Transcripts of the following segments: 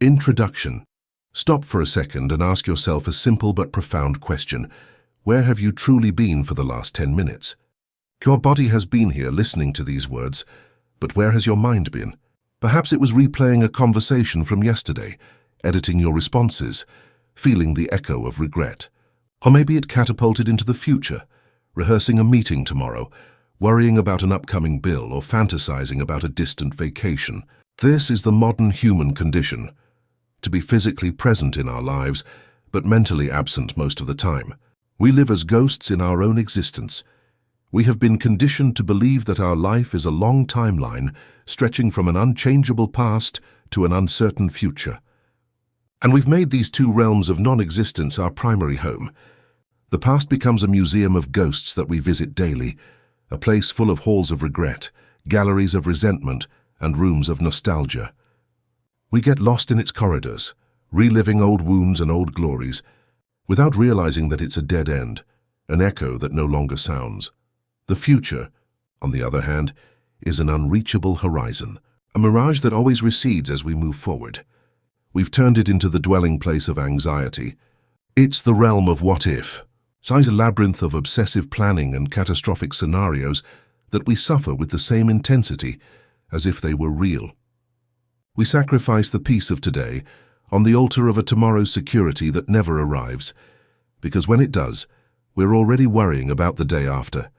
Introduction. Stop for a second and ask yourself a simple but profound question. Where have you truly been for the last 10 minutes? Your body has been here listening to these words, but where has your mind been? Perhaps it was replaying a conversation from yesterday, editing your responses, feeling the echo of regret. Or maybe it catapulted into the future, rehearsing a meeting tomorrow, worrying about an upcoming bill, or fantasizing about a distant vacation. This is the modern human condition, to be physically present in our lives, but mentally absent most of the time. We live as ghosts in our own existence. We have been conditioned to believe that our life is a long timeline, stretching from an unchangeable past to an uncertain future. And we've made these two realms of non-existence our primary home. The past becomes a museum of ghosts that we visit daily, a place full of halls of regret, galleries of resentment, and rooms of nostalgia. We get lost in its corridors, reliving old wounds and old glories, without realizing that it's a dead end, an echo that no longer sounds. The future, on the other hand, is an unreachable horizon, a mirage that always recedes as we move forward. We've turned it into the dwelling place of anxiety. It's the realm of what if, a labyrinth of obsessive planning and catastrophic scenarios that we suffer with the same intensity as if they were real. We sacrifice the peace of today on the altar of a tomorrow's security that never arrives, because when it does, we're already worrying about the day after.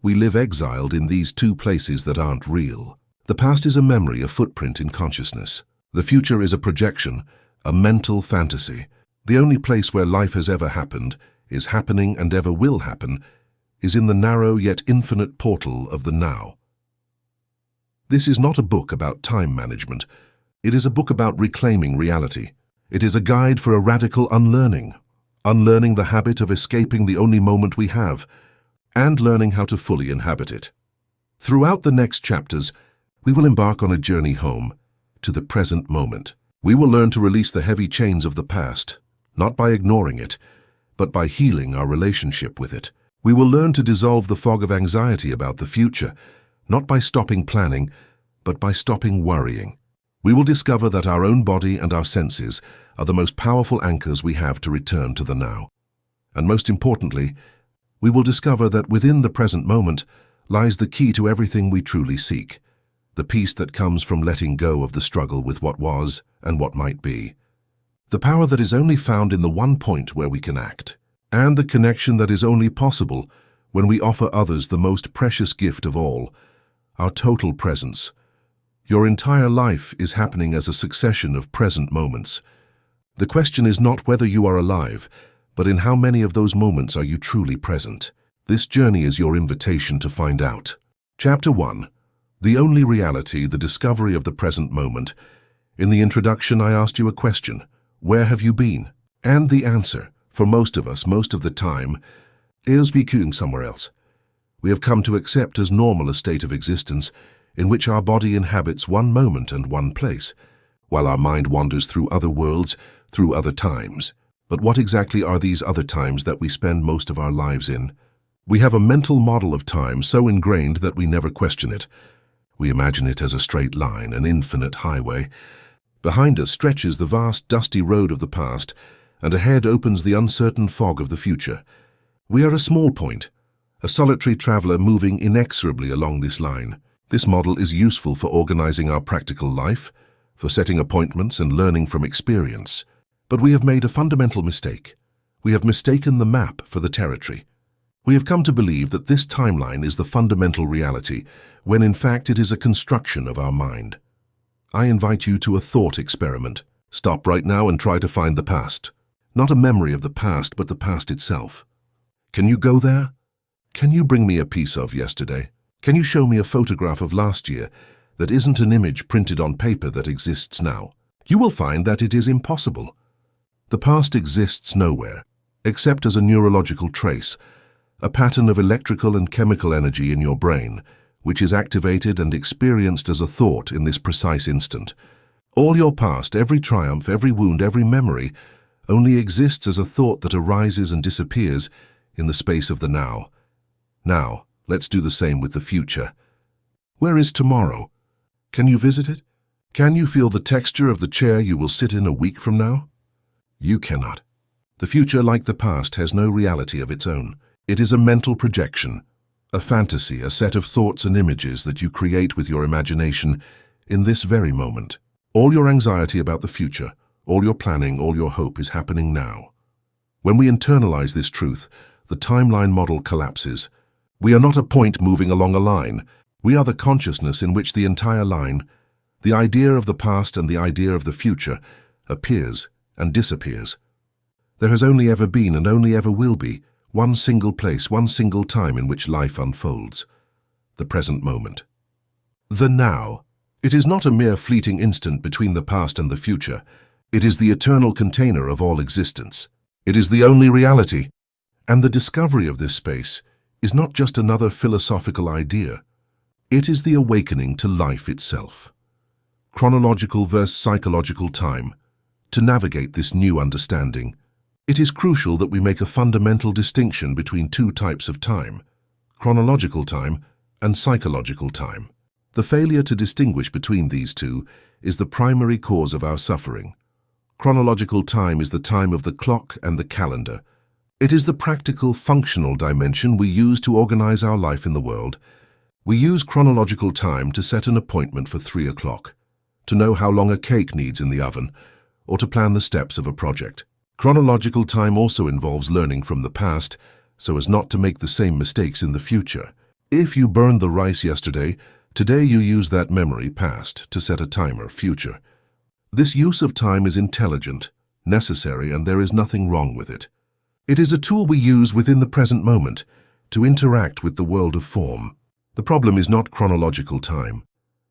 We live exiled in these two places that aren't real. The past is a memory, a footprint in consciousness. The future is a projection, a mental fantasy. The only place where life has ever happened, is happening and ever will happen, is in the narrow yet infinite portal of the now. This is not a book about time management. It is a book about reclaiming reality. It is a guide for a radical unlearning the habit of escaping the only moment we have, and learning how to fully inhabit it. Throughout the next chapters, we will embark on a journey home, to the present moment. We will learn to release the heavy chains of the past, not by ignoring it, but by healing our relationship with it. We will learn to dissolve the fog of anxiety about the future, not by stopping planning, but by stopping worrying. We will discover that our own body and our senses are the most powerful anchors we have to return to the now. And most importantly, we will discover that within the present moment lies the key to everything we truly seek, the peace that comes from letting go of the struggle with what was and what might be, the power that is only found in the one point where we can act, and the connection that is only possible when we offer others the most precious gift of all, our total presence. Your entire life is happening as a succession of present moments. The question is not whether you are alive, but in how many of those moments are you truly present. This journey is your invitation to find out. Chapter 1. The only reality, the discovery of the present moment. In the introduction, I asked you a question. Where have you been? And the answer, for most of us, most of the time, is being somewhere else. We have come to accept as normal a state of existence in which our body inhabits one moment and one place, while our mind wanders through other worlds, through other times. But what exactly are these other times that we spend most of our lives in? We have a mental model of time so ingrained that we never question it. We imagine it as a straight line, an infinite highway. Behind us stretches the vast, dusty road of the past, and ahead opens the uncertain fog of the future. We are a small point, a solitary traveler moving inexorably along this line. This model is useful for organizing our practical life, for setting appointments and learning from experience. But we have made a fundamental mistake. We have mistaken the map for the territory. We have come to believe that this timeline is the fundamental reality, when in fact it is a construction of our mind. I invite you to a thought experiment. Stop right now and try to find the past. Not a memory of the past, but the past itself. Can you go there? Can you bring me a piece of yesterday? Can you show me a photograph of last year that isn't an image printed on paper that exists now? You will find that it is impossible. The past exists nowhere, except as a neurological trace, a pattern of electrical and chemical energy in your brain, which is activated and experienced as a thought in this precise instant. All your past, every triumph, every wound, every memory, only exists as a thought that arises and disappears in the space of the now. Now, let's do the same with the future. Where is tomorrow? Can you visit it? Can you feel the texture of the chair you will sit in a week from now? You cannot. The future, like the past, has no reality of its own. It is a mental projection, a fantasy, a set of thoughts and images that you create with your imagination in this very moment. All your anxiety about the future, all your planning, all your hope is happening now. When we internalize this truth, the timeline model collapses. We are not a point moving along a line. We are the consciousness in which the entire line, the idea of the past and the idea of the future, appears and disappears. There has only ever been and only ever will be one single place, one single time in which life unfolds. The present moment. The now. It is not a mere fleeting instant between the past and the future. It is the eternal container of all existence. It is the only reality. And the discovery of this space is not just another philosophical idea. It is the awakening to life itself. Chronological versus psychological time. To navigate this new understanding, it is crucial that we make a fundamental distinction between two types of time, chronological time and psychological time. The failure to distinguish between these two is the primary cause of our suffering. Chronological time is the time of the clock and the calendar. It is the practical, functional dimension we use to organize our life in the world. We use chronological time to set an appointment for 3 o'clock, to know how long a cake needs in the oven, or to plan the steps of a project. Chronological time also involves learning from the past so as not to make the same mistakes in the future. If you burned the rice yesterday, today you use that memory past to set a timer future. This use of time is intelligent, necessary, and there is nothing wrong with it. It is a tool we use within the present moment to interact with the world of form. The problem is not chronological time.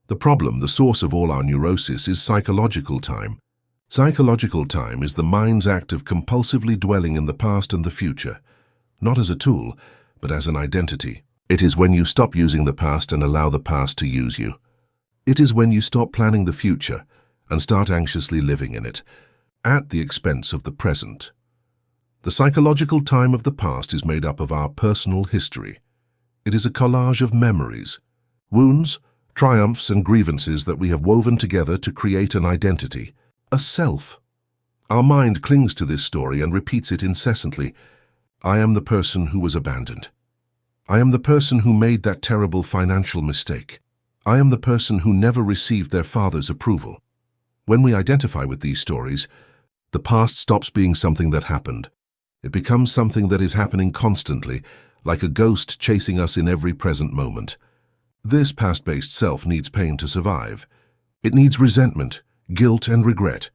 The problem, the source of all our neurosis, is psychological time. Psychological time is the mind's act of compulsively dwelling in the past and the future, not as a tool, but as an identity. It is when you stop using the past and allow the past to use you. It is when you stop planning the future and start anxiously living in it, at the expense of the present. The psychological time of the past is made up of our personal history. It is a collage of memories, wounds, triumphs, and grievances that we have woven together to create an identity. A self. Our mind clings to this story and repeats it incessantly. I am the person who was abandoned. I am the person who made that terrible financial mistake. I am the person who never received their father's approval. When we identify with these stories, the past stops being something that happened. It becomes something that is happening constantly, like a ghost chasing us in every present moment. This past-based self needs pain to survive. It needs resentment, guilt, and regret,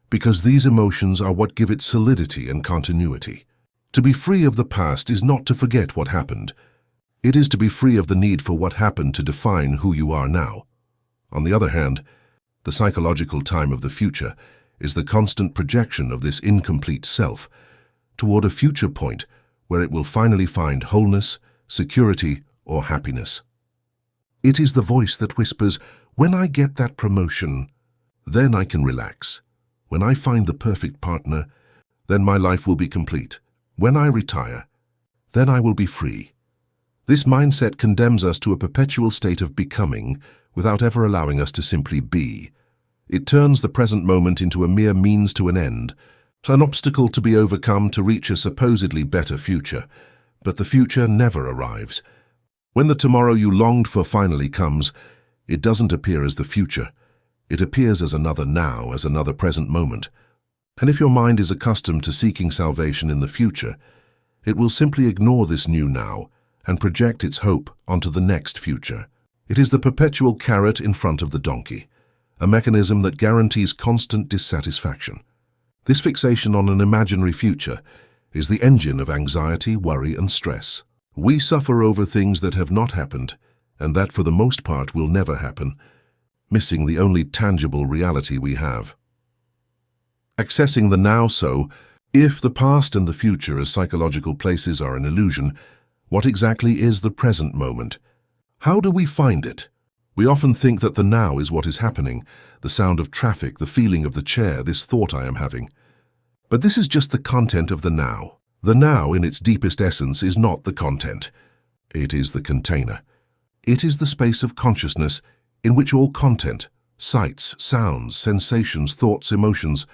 because these emotions are what give it solidity and continuity. To be free of the past is not to forget what happened. It is to be free of the need for what happened to define who you are now. On the other hand, the psychological time of the future is the constant projection of this incomplete self toward a future point where it will finally find wholeness, security, or happiness. It is the voice that whispers, "When I get that promotion, then I can relax. When I find the perfect partner, then my life will be complete. When I retire, then I will be free." This mindset condemns us to a perpetual state of becoming without ever allowing us to simply be. It turns the present moment into a mere means to an end, an obstacle to be overcome to reach a supposedly better future. But the future never arrives. When the tomorrow you longed for finally comes, it doesn't appear as the future. It appears as another now, as another present moment. And if your mind is accustomed to seeking salvation in the future, it will simply ignore this new now and project its hope onto the next future. It is the perpetual carrot in front of the donkey, a mechanism that guarantees constant dissatisfaction. This fixation on an imaginary future is the engine of anxiety, worry, and stress. We suffer over things that have not happened, and that for the most part will never happen, missing the only tangible reality we have. Accessing the now. So, if the past and the future as psychological places are an illusion, what exactly is the present moment? How do we find it? We often think that the now is what is happening, the sound of traffic, the feeling of the chair, this thought I am having. But this is just the content of the now. The now, in its deepest essence, is not the content. It is the container. It is the space of consciousness in which all content, sights, sounds, sensations, thoughts, emotions,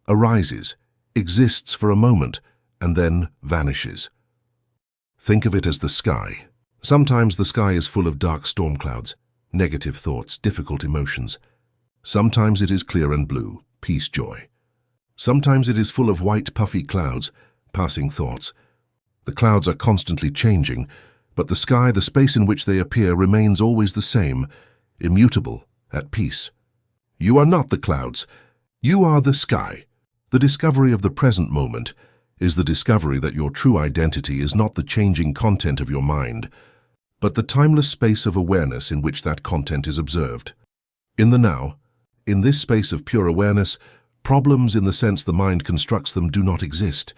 arises, exists for a moment, and then vanishes. Think of it as the sky. Sometimes the sky is full of dark storm clouds, negative thoughts, difficult emotions. Sometimes it is clear and blue, peace, joy. Sometimes it is full of white, puffy clouds, passing thoughts. The clouds are constantly changing, but the sky, the space in which they appear, remains always the same, immutable, at peace. You are not the clouds. You are the sky. The discovery of the present moment is the discovery that your true identity is not the changing content of your mind, but the timeless space of awareness in which that content is observed. In the now, in this space of pure awareness, problems in the sense the mind constructs them do not exist.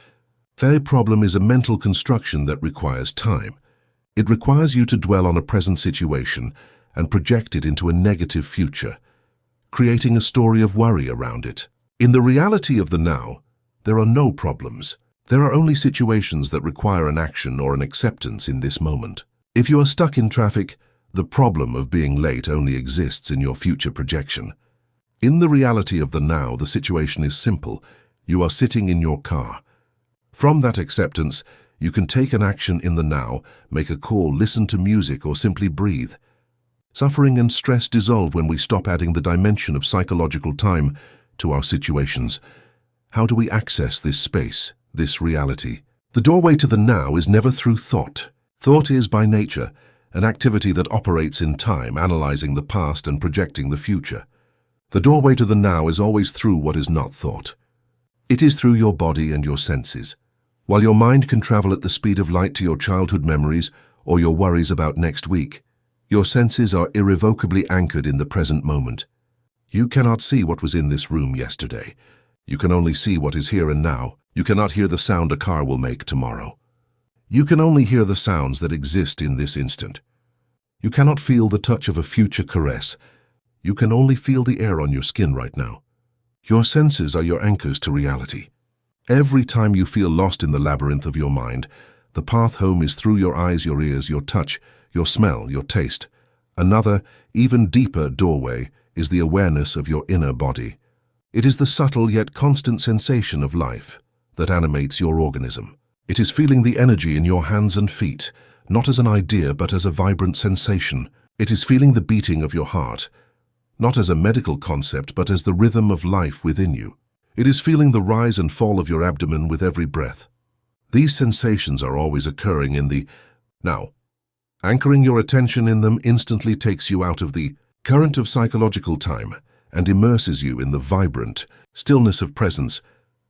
Their problem is a mental construction that requires time. It requires you to dwell on a present situation and project it into a negative future, creating a story of worry around it. In the reality of the now, there are no problems. There are only situations that require an action or an acceptance in this moment. If you are stuck in traffic, the problem of being late only exists in your future projection. In the reality of the now, the situation is simple. You are sitting in your car. From that acceptance, you can take an action in the now, make a call, listen to music, or simply breathe. Suffering and stress dissolve when we stop adding the dimension of psychological time to our situations. How do we access this space, this reality? The doorway to the now is never through thought. Thought is, by nature, an activity that operates in time, analyzing the past and projecting the future. The doorway to the now is always through what is not thought. It is through your body and your senses. While your mind can travel at the speed of light to your childhood memories or your worries about next week, your senses are irrevocably anchored in the present moment. You cannot see what was in this room yesterday. You can only see what is here and now. You cannot hear the sound a car will make tomorrow. You can only hear the sounds that exist in this instant. You cannot feel the touch of a future caress. You can only feel the air on your skin right now. Your senses are your anchors to reality. Every time you feel lost in the labyrinth of your mind, the path home is through your eyes, your ears, your touch, your smell, your taste. Another, even deeper doorway is the awareness of your inner body. It is the subtle yet constant sensation of life that animates your organism. It is feeling the energy in your hands and feet, not as an idea but as a vibrant sensation. It is feeling the beating of your heart, not as a medical concept but as the rhythm of life within you. It is feeling the rise and fall of your abdomen with every breath. These sensations are always occurring in the now. Anchoring your attention in them instantly takes you out of the current of psychological time and immerses you in the vibrant stillness of presence.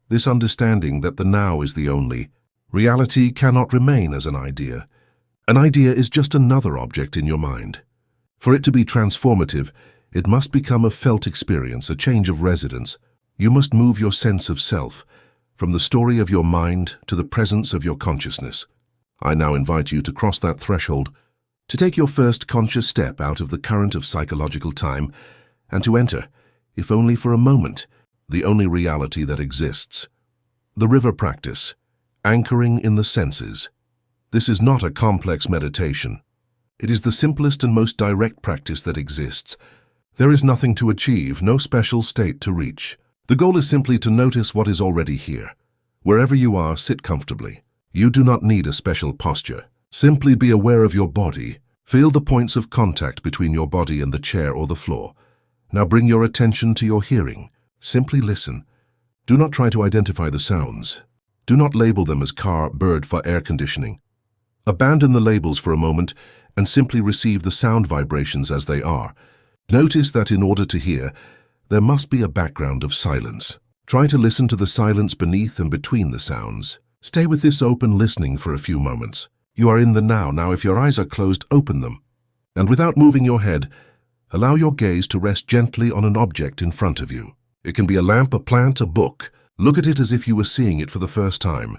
This understanding that the now is the only reality cannot remain as an idea. An idea is just another object in your mind. For it to be transformative, it must become a felt experience, a change of residence. You must move your sense of self from the story of your mind to the presence of your consciousness. I now invite you to cross that threshold, to take your first conscious step out of the current of psychological time and to enter, if only for a moment, the only reality that exists. The river practice. Anchoring in the senses. This is not a complex meditation. It is the simplest and most direct practice that exists. There is nothing to achieve, no special state to reach. The goal is simply to notice what is already here. Wherever you are, sit comfortably. You do not need a special posture. Simply be aware of your body. Feel the points of contact between your body and the chair or the floor. Now bring your attention to your hearing. Simply listen. Do not try to identify the sounds. Do not label them as car, bird, for air conditioning. Abandon the labels for a moment and simply receive the sound vibrations as they are. Notice that in order to hear, there must be a background of silence. Try to listen to the silence beneath and between the sounds. Stay with this open listening for a few moments. You are in the now. Now, if your eyes are closed, open them. And without moving your head, allow your gaze to rest gently on an object in front of you. It can be a lamp, a plant, a book. Look at it as if you were seeing it for the first time,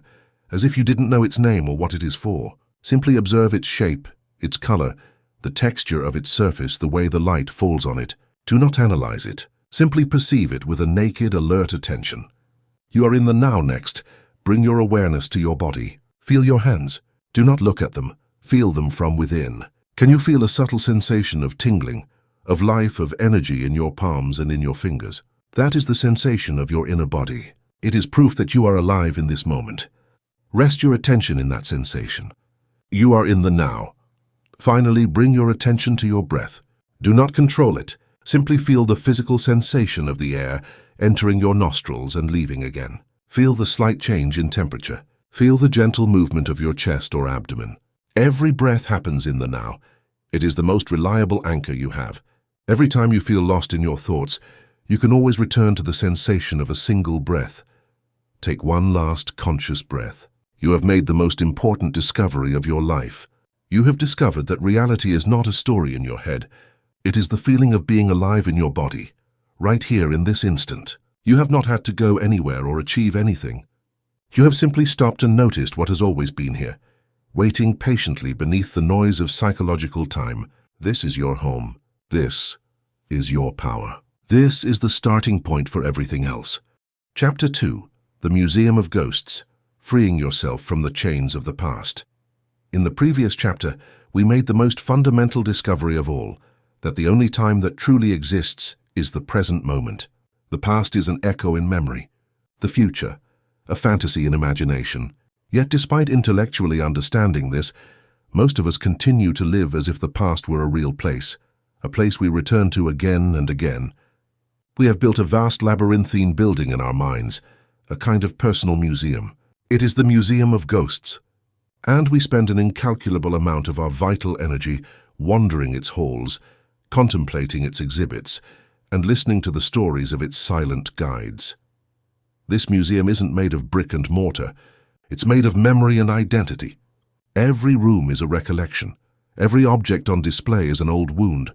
as if you didn't know its name or what it is for. Simply observe its shape, its color, the texture of its surface, the way the light falls on it. Do not analyze it. Simply perceive it with a naked, alert attention. You are in the now next. Bring your awareness to your body. Feel your hands. Do not look at them. Feel them from within. Can you feel a subtle sensation of tingling, of life, of energy in your palms and in your fingers. That is the sensation of your inner body. It is proof that you are alive in this moment. Rest your attention in that sensation. You are in the now. Finally, bring your attention to your breath. Do not control it. Simply feel the physical sensation of the air entering your nostrils and leaving again. Feel the slight change in temperature. Feel the gentle movement of your chest or abdomen. Every breath happens in the now. It is the most reliable anchor you have. Every time you feel lost in your thoughts, you can always return to the sensation of a single breath. Take one last conscious breath. You have made the most important discovery of your life. You have discovered that reality is not a story in your head. It is the feeling of being alive in your body, right here in this instant. You have not had to go anywhere or achieve anything. You have simply stopped and noticed what has always been here, waiting patiently beneath the noise of psychological time. This is your home. This is your power. This is the starting point for everything else. Chapter 2. The Museum of Ghosts. Freeing yourself from the chains of the past. In the previous chapter, we made the most fundamental discovery of all, that the only time that truly exists is the present moment. The past is an echo in memory. The future, a fantasy in imagination. Yet despite intellectually understanding this, most of us continue to live as if the past were a real place, a place we return to again and again. We have built a vast labyrinthine building in our minds, a kind of personal museum. It is the Museum of Ghosts, and we spend an incalculable amount of our vital energy wandering its halls, contemplating its exhibits, and listening to the stories of its silent guides. This museum isn't made of brick and mortar. It's made of memory and identity. Every room is a recollection. Every object on display is an old wound,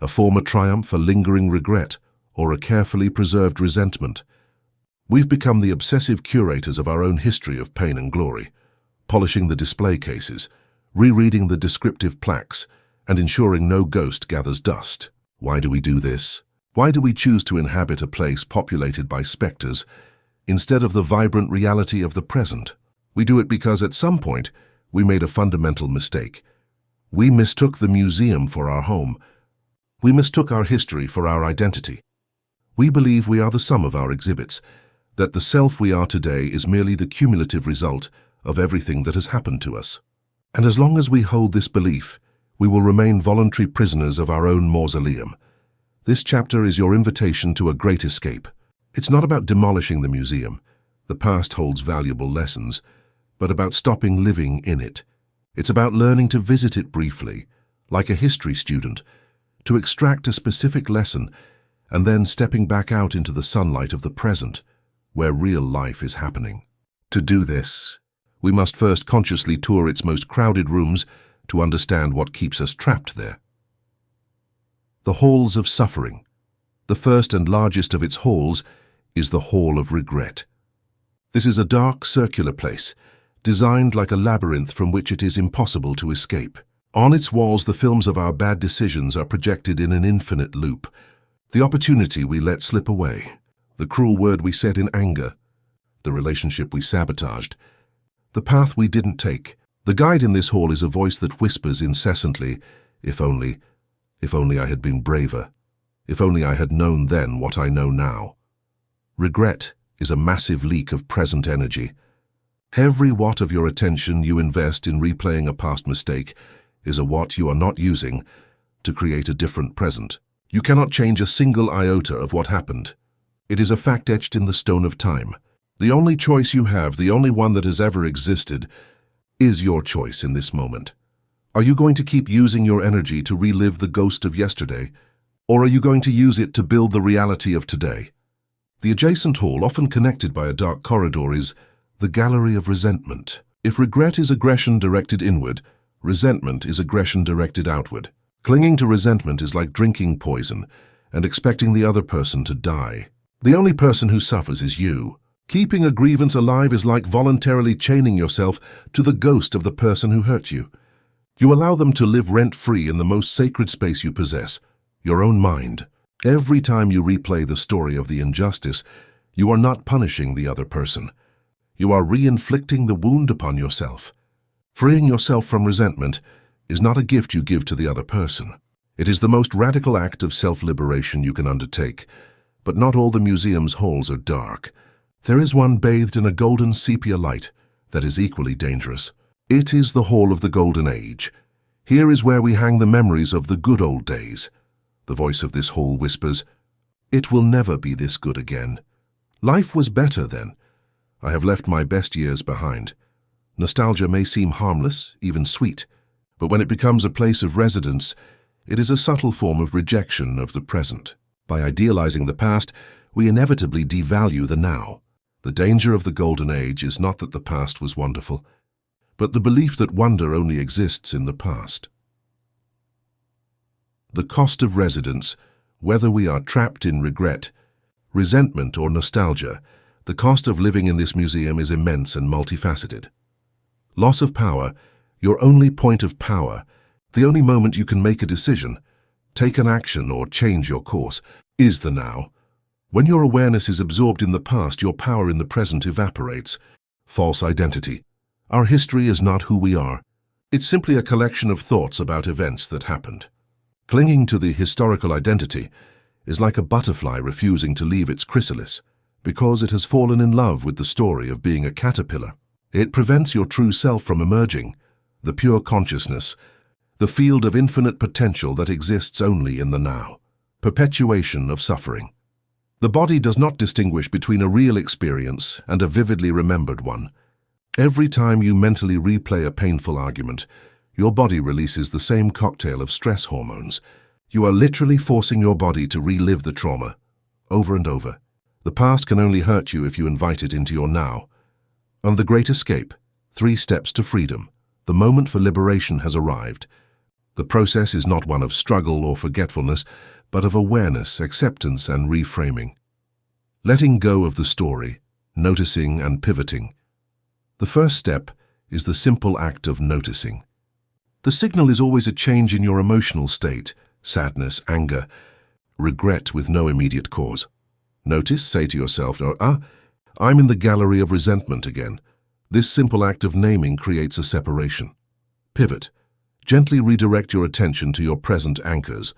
a former triumph, a lingering regret, or a carefully preserved resentment. We've become the obsessive curators of our own history of pain and glory, polishing the display cases, rereading the descriptive plaques, and ensuring no ghost gathers dust. Why do we do this? Why do we choose to inhabit a place populated by specters instead of the vibrant reality of the present? We do it because at some point we made a fundamental mistake. We mistook the museum for our home. We mistook our history for our identity. We believe we are the sum of our exhibits, that the self we are today is merely the cumulative result of everything that has happened to us. And as long as we hold this belief, we will remain voluntary prisoners of our own mausoleum. This chapter is your invitation to a great escape. It's not about demolishing the museum. The past holds valuable lessons, but about stopping living in it. It's about learning to visit it briefly, like a history student, to extract a specific lesson, and then stepping back out into the sunlight of the present, where real life is happening. To do this, we must first consciously tour its most crowded rooms to understand what keeps us trapped there. The Halls of Suffering. The first and largest of its halls is the Hall of Regret. This is a dark, circular place, designed like a labyrinth from which it is impossible to escape. On its walls, the films of our bad decisions are projected in an infinite loop. The opportunity we let slip away, the cruel word we said in anger, the relationship we sabotaged, the path we didn't take. The guide in this hall is a voice that whispers incessantly, if only I had been braver, if only I had known then what I know now. Regret is a massive leak of present energy. Every watt of your attention you invest in replaying a past mistake is a watt you are not using to create a different present. You cannot change a single iota of what happened. It is a fact etched in the stone of time. The only choice you have, the only one that has ever existed, is your choice in this moment. Are you going to keep using your energy to relive the ghost of yesterday, or are you going to use it to build the reality of today? The adjacent hall, often connected by a dark corridor, is the Gallery of Resentment. If regret is aggression directed inward, resentment is aggression directed outward. Clinging to resentment is like drinking poison and expecting the other person to die. The only person who suffers is you. Keeping a grievance alive is like voluntarily chaining yourself to the ghost of the person who hurt you. You allow them to live rent-free in the most sacred space you possess, your own mind. Every time you replay the story of the injustice, you are not punishing the other person. You are re-inflicting the wound upon yourself. Freeing yourself from resentment is not a gift you give to the other person. It is the most radical act of self-liberation you can undertake, but not all the museum's halls are dark. There is one bathed in a golden sepia light that is equally dangerous. It is the Hall of the Golden Age. Here is where we hang the memories of the good old days. The voice of this hall whispers, "It will never be this good again. Life was better then. I have left my best years behind." Nostalgia may seem harmless, even sweet, but when it becomes a place of residence, it is a subtle form of rejection of the present. By idealizing the past, we inevitably devalue the now. The danger of the Golden Age is not that the past was wonderful, but the belief that wonder only exists in the past. The cost of residence, whether we are trapped in regret, resentment, or nostalgia, the cost of living in this museum is immense and multifaceted. Loss of power, your only point of power, the only moment you can make a decision, take an action, or change your course, is the now. When your awareness is absorbed in the past, your power in the present evaporates. False identity. Our history is not who we are. It's simply a collection of thoughts about events that happened. Clinging to the historical identity is like a butterfly refusing to leave its chrysalis because it has fallen in love with the story of being a caterpillar. It prevents your true self from emerging, the pure consciousness, the field of infinite potential that exists only in the now. Perpetuation of suffering. The body does not distinguish between a real experience and a vividly remembered one. Every time you mentally replay a painful argument, your body releases the same cocktail of stress hormones. You are literally forcing your body to relive the trauma, over and over. The past can only hurt you if you invite it into your now. On The Great Escape, 3 Steps to Freedom, the moment for liberation has arrived. The process is not one of struggle or forgetfulness, but of awareness, acceptance, and reframing. Letting go of the story, noticing and pivoting. The first step is the simple act of noticing. The signal is always a change in your emotional state, sadness, anger, regret with no immediate cause. Notice, say to yourself, I'm in the gallery of resentment again. This simple act of naming creates a separation. Pivot. Gently redirect your attention to your present anchors.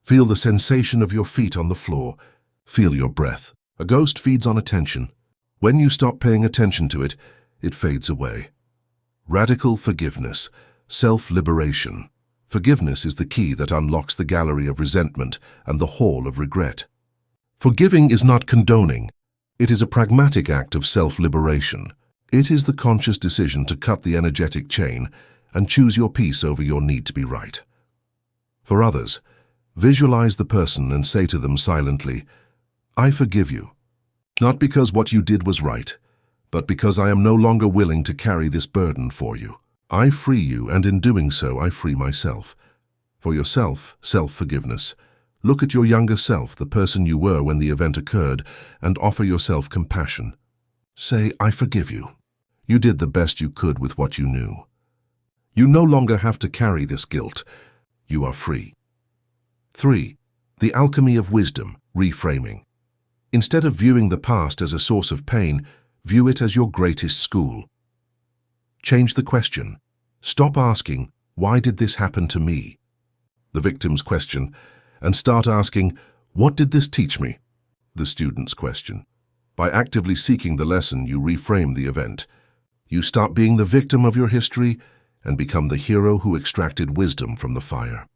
Feel the sensation of your feet on the floor. Feel your breath. A ghost feeds on attention. When you stop paying attention to it, it fades away. Radical forgiveness. Self-liberation. Forgiveness is the key that unlocks the gallery of resentment and the hall of regret. Forgiving is not condoning. It is a pragmatic act of self-liberation. It is the conscious decision to cut the energetic chain and choose your peace over your need to be right. For others, visualize the person and say to them silently, "I forgive you, not because what you did was right, but because I am no longer willing to carry this burden for you. I free you, and in doing so, I free myself." For yourself, self-forgiveness. Look at your younger self, the person you were when the event occurred, and offer yourself compassion. Say, "I forgive you. You did the best you could with what you knew. You no longer have to carry this guilt. You are free." 3. The alchemy of wisdom, reframing. Instead of viewing the past as a source of pain, view it as your greatest school. Change the question. Stop asking, "Why did this happen to me?" the victim's question, and start asking, "What did this teach me?" the student's question. By actively seeking the lesson, you reframe the event. You stop being the victim of your history and become the hero who extracted wisdom from the fire.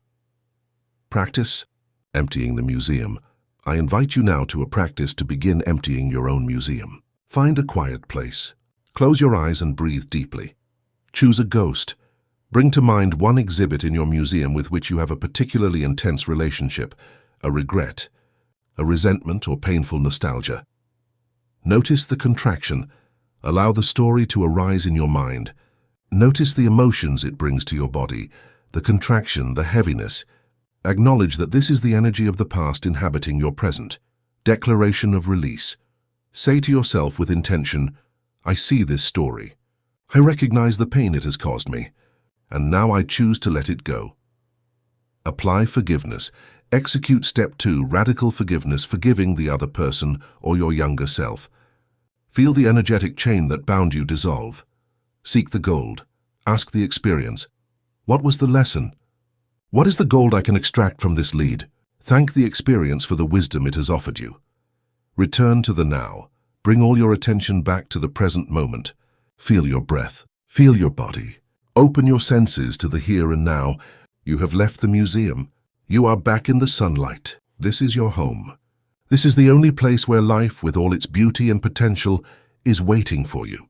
Practice emptying the museum. I invite you now to a practice to begin emptying your own museum. Find a quiet place. Close your eyes and breathe deeply. Choose a ghost. Bring to mind one exhibit in your museum with which you have a particularly intense relationship, a regret, a resentment, or painful nostalgia. Notice the contraction. Allow the story to arise in your mind. Notice the emotions it brings to your body, the contraction, the heaviness. Acknowledge that this is the energy of the past inhabiting your present. Declaration of release. Say to yourself with intention, "I see this story. I recognize the pain it has caused me, and now I choose to let it go." Apply forgiveness. Execute step 2, radical forgiveness, forgiving the other person or your younger self. Feel the energetic chain that bound you dissolve. Seek the gold. Ask the experience, "What was the lesson? What is the gold I can extract from this lead? Thank the experience for the wisdom it has offered you. Return to the now. Bring all your attention back to the present moment. Feel your breath. Feel your body. Open your senses to the here and now. You have left the museum. You are back in the sunlight. This is your home. This is the only place where life, with all its beauty and potential, is waiting for you.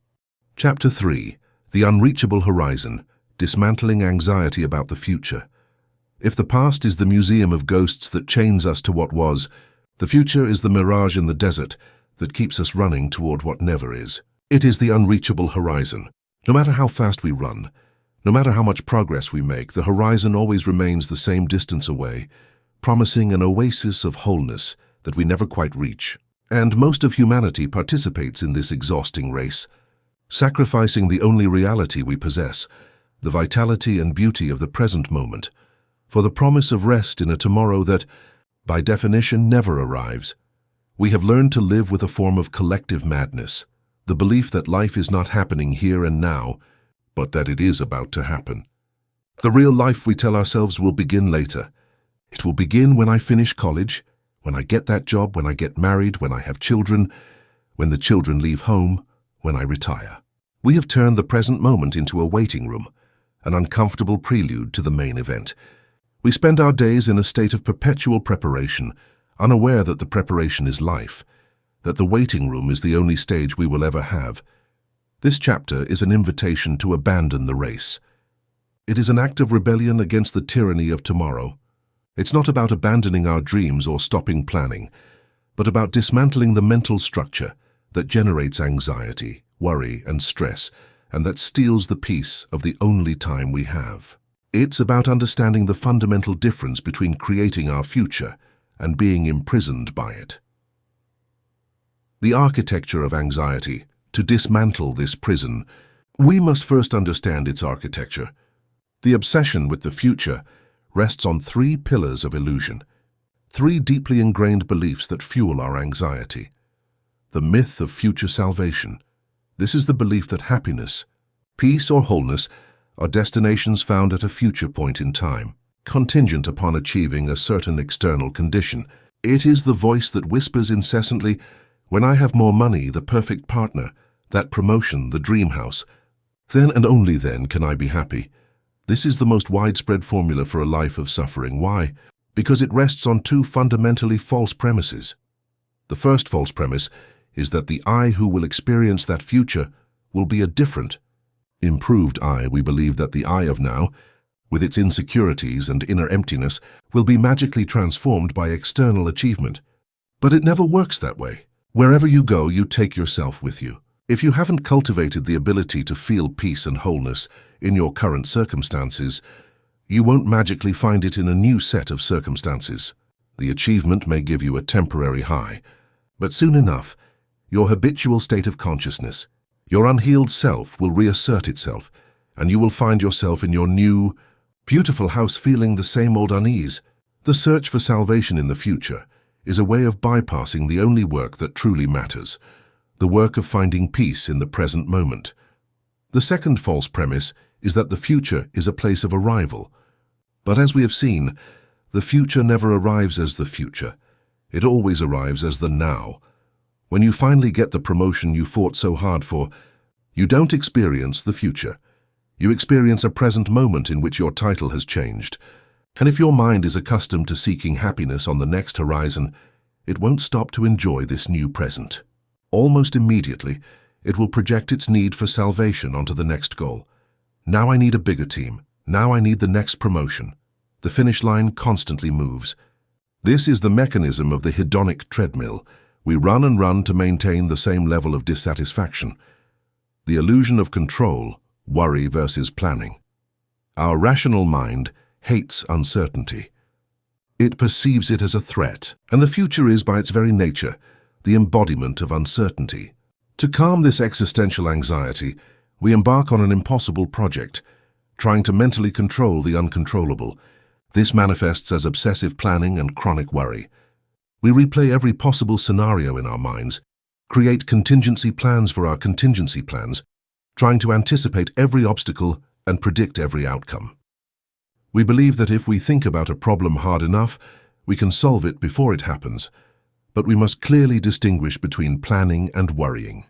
Chapter 3. The Unreachable Horizon. Dismantling Anxiety About the Future. If the past is the museum of ghosts that chains us to what was, the future is the mirage in the desert that keeps us running toward what never is. It is the unreachable horizon. No matter how fast we run, no matter how much progress we make, the horizon always remains the same distance away, promising an oasis of wholeness that we never quite reach. And most of humanity participates in this exhausting race, sacrificing the only reality we possess, the vitality and beauty of the present moment, for the promise of rest in a tomorrow that, by definition, never arrives. We have learned to live with a form of collective madness, the belief that life is not happening here and now, but that it is about to happen. The real life we tell ourselves will begin later. It will begin when I finish college, when I get that job, when I get married, when I have children, when the children leave home, when I retire. We have turned the present moment into a waiting room, an uncomfortable prelude to the main event. We spend our days in a state of perpetual preparation, unaware that the preparation is life, that the waiting room is the only stage we will ever have. This chapter is an invitation to abandon the race. It is an act of rebellion against the tyranny of tomorrow. It's not about abandoning our dreams or stopping planning, but about dismantling the mental structure that generates anxiety, worry, and stress, and that steals the peace of the only time we have. It's about understanding the fundamental difference between creating our future and being imprisoned by it. The architecture of anxiety. To dismantle this prison, we must first understand its architecture. The obsession with the future rests on three pillars of illusion, three deeply ingrained beliefs that fuel our anxiety. The myth of future salvation. This is the belief that happiness, peace, or wholeness are destinations found at a future point in time, contingent upon achieving a certain external condition. It is the voice that whispers incessantly, "When I have more money, the perfect partner, that promotion, the dream house, then and only then can I be happy." This is the most widespread formula for a life of suffering. Why? Because it rests on two fundamentally false premises. The first false premise is that the I who will experience that future will be a different, improved I. We believe that the I of now, with its insecurities and inner emptiness, will be magically transformed by external achievement. But it never works that way. Wherever you go, you take yourself with you. If you haven't cultivated the ability to feel peace and wholeness in your current circumstances, you won't magically find it in a new set of circumstances. The achievement may give you a temporary high, but soon enough, your habitual state of consciousness, your unhealed self, will reassert itself, and you will find yourself in your new, beautiful house feeling the same old unease. The search for salvation in the future is a way of bypassing the only work that truly matters, the work of finding peace in the present moment. The second false premise is that the future is a place of arrival. But as we have seen, the future never arrives as the future. It always arrives as the now. When you finally get the promotion you fought so hard for, you don't experience the future. You experience a present moment in which your title has changed. And if your mind is accustomed to seeking happiness on the next horizon, it won't stop to enjoy this new present. Almost immediately, it will project its need for salvation onto the next goal. Now I need a bigger team. Now I need the next promotion. The finish line constantly moves. This is the mechanism of the hedonic treadmill. We run and run to maintain the same level of dissatisfaction. The illusion of control, worry versus planning. Our rational mind hates uncertainty. It perceives it as a threat, and the future is, by its very nature, the embodiment of uncertainty. To calm this existential anxiety, we embark on an impossible project, trying to mentally control the uncontrollable. This manifests as obsessive planning and chronic worry. We replay every possible scenario in our minds, create contingency plans for our contingency plans, trying to anticipate every obstacle and predict every outcome. We believe that if we think about a problem hard enough, we can solve it before it happens. But we must clearly distinguish between planning and worrying.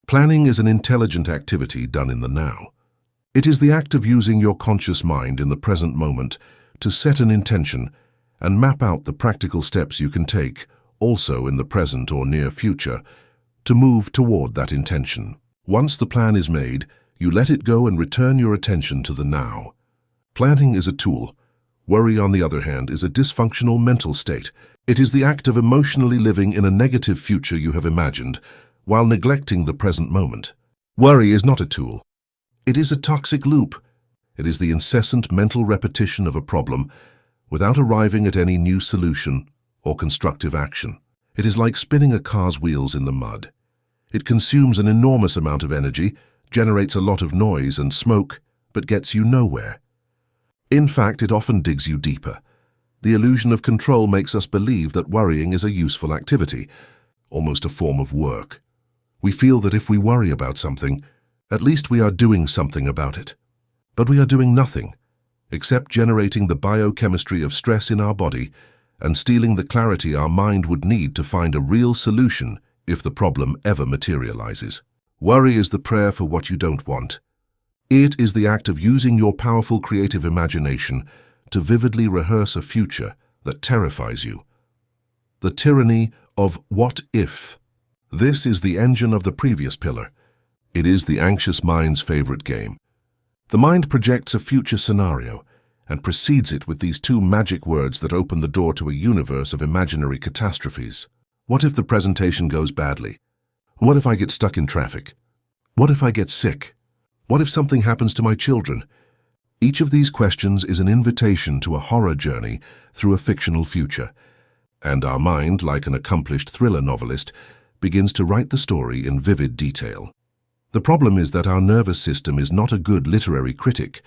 Planning is an intelligent activity done in the now. It is the act of using your conscious mind in the present moment to set an intention and map out the practical steps you can take, also in the present or near future, to move toward that intention. Once the plan is made, you let it go and return your attention to the now. Planning is a tool. Worry, on the other hand, is a dysfunctional mental state. It is the act of emotionally living in a negative future you have imagined, while neglecting the present moment. Worry is not a tool. It is a toxic loop. It is the incessant mental repetition of a problem without arriving at any new solution or constructive action. It is like spinning a car's wheels in the mud. It consumes an enormous amount of energy, generates a lot of noise and smoke, but gets you nowhere. In fact, it often digs you deeper. The illusion of control makes us believe that worrying is a useful activity, almost a form of work. We feel that if we worry about something, at least we are doing something about it. But we are doing nothing, except generating the biochemistry of stress in our body and stealing the clarity our mind would need to find a real solution if the problem ever materializes. Worry is the prayer for what you don't want. It is the act of using your powerful creative imagination to vividly rehearse a future that terrifies you. The tyranny of what if. This is the engine of the previous pillar. It is the anxious mind's favorite game. The mind projects a future scenario and precedes it with these two magic words that open the door to a universe of imaginary catastrophes. What if the presentation goes badly? What if I get stuck in traffic? What if I get sick? What if something happens to my children? Each of these questions is an invitation to a horror journey through a fictional future, and our mind, like an accomplished thriller novelist, begins to write the story in vivid detail. The problem is that our nervous system is not a good literary critic.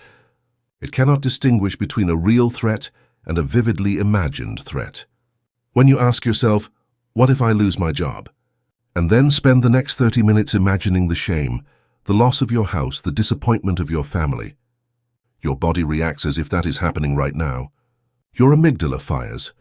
It cannot distinguish between a real threat and a vividly imagined threat. When you ask yourself, what if I lose my job? And then spend the next 30 minutes imagining the shame, the loss of your house, the disappointment of your family. Your body reacts as if that is happening right now. Your amygdala fires.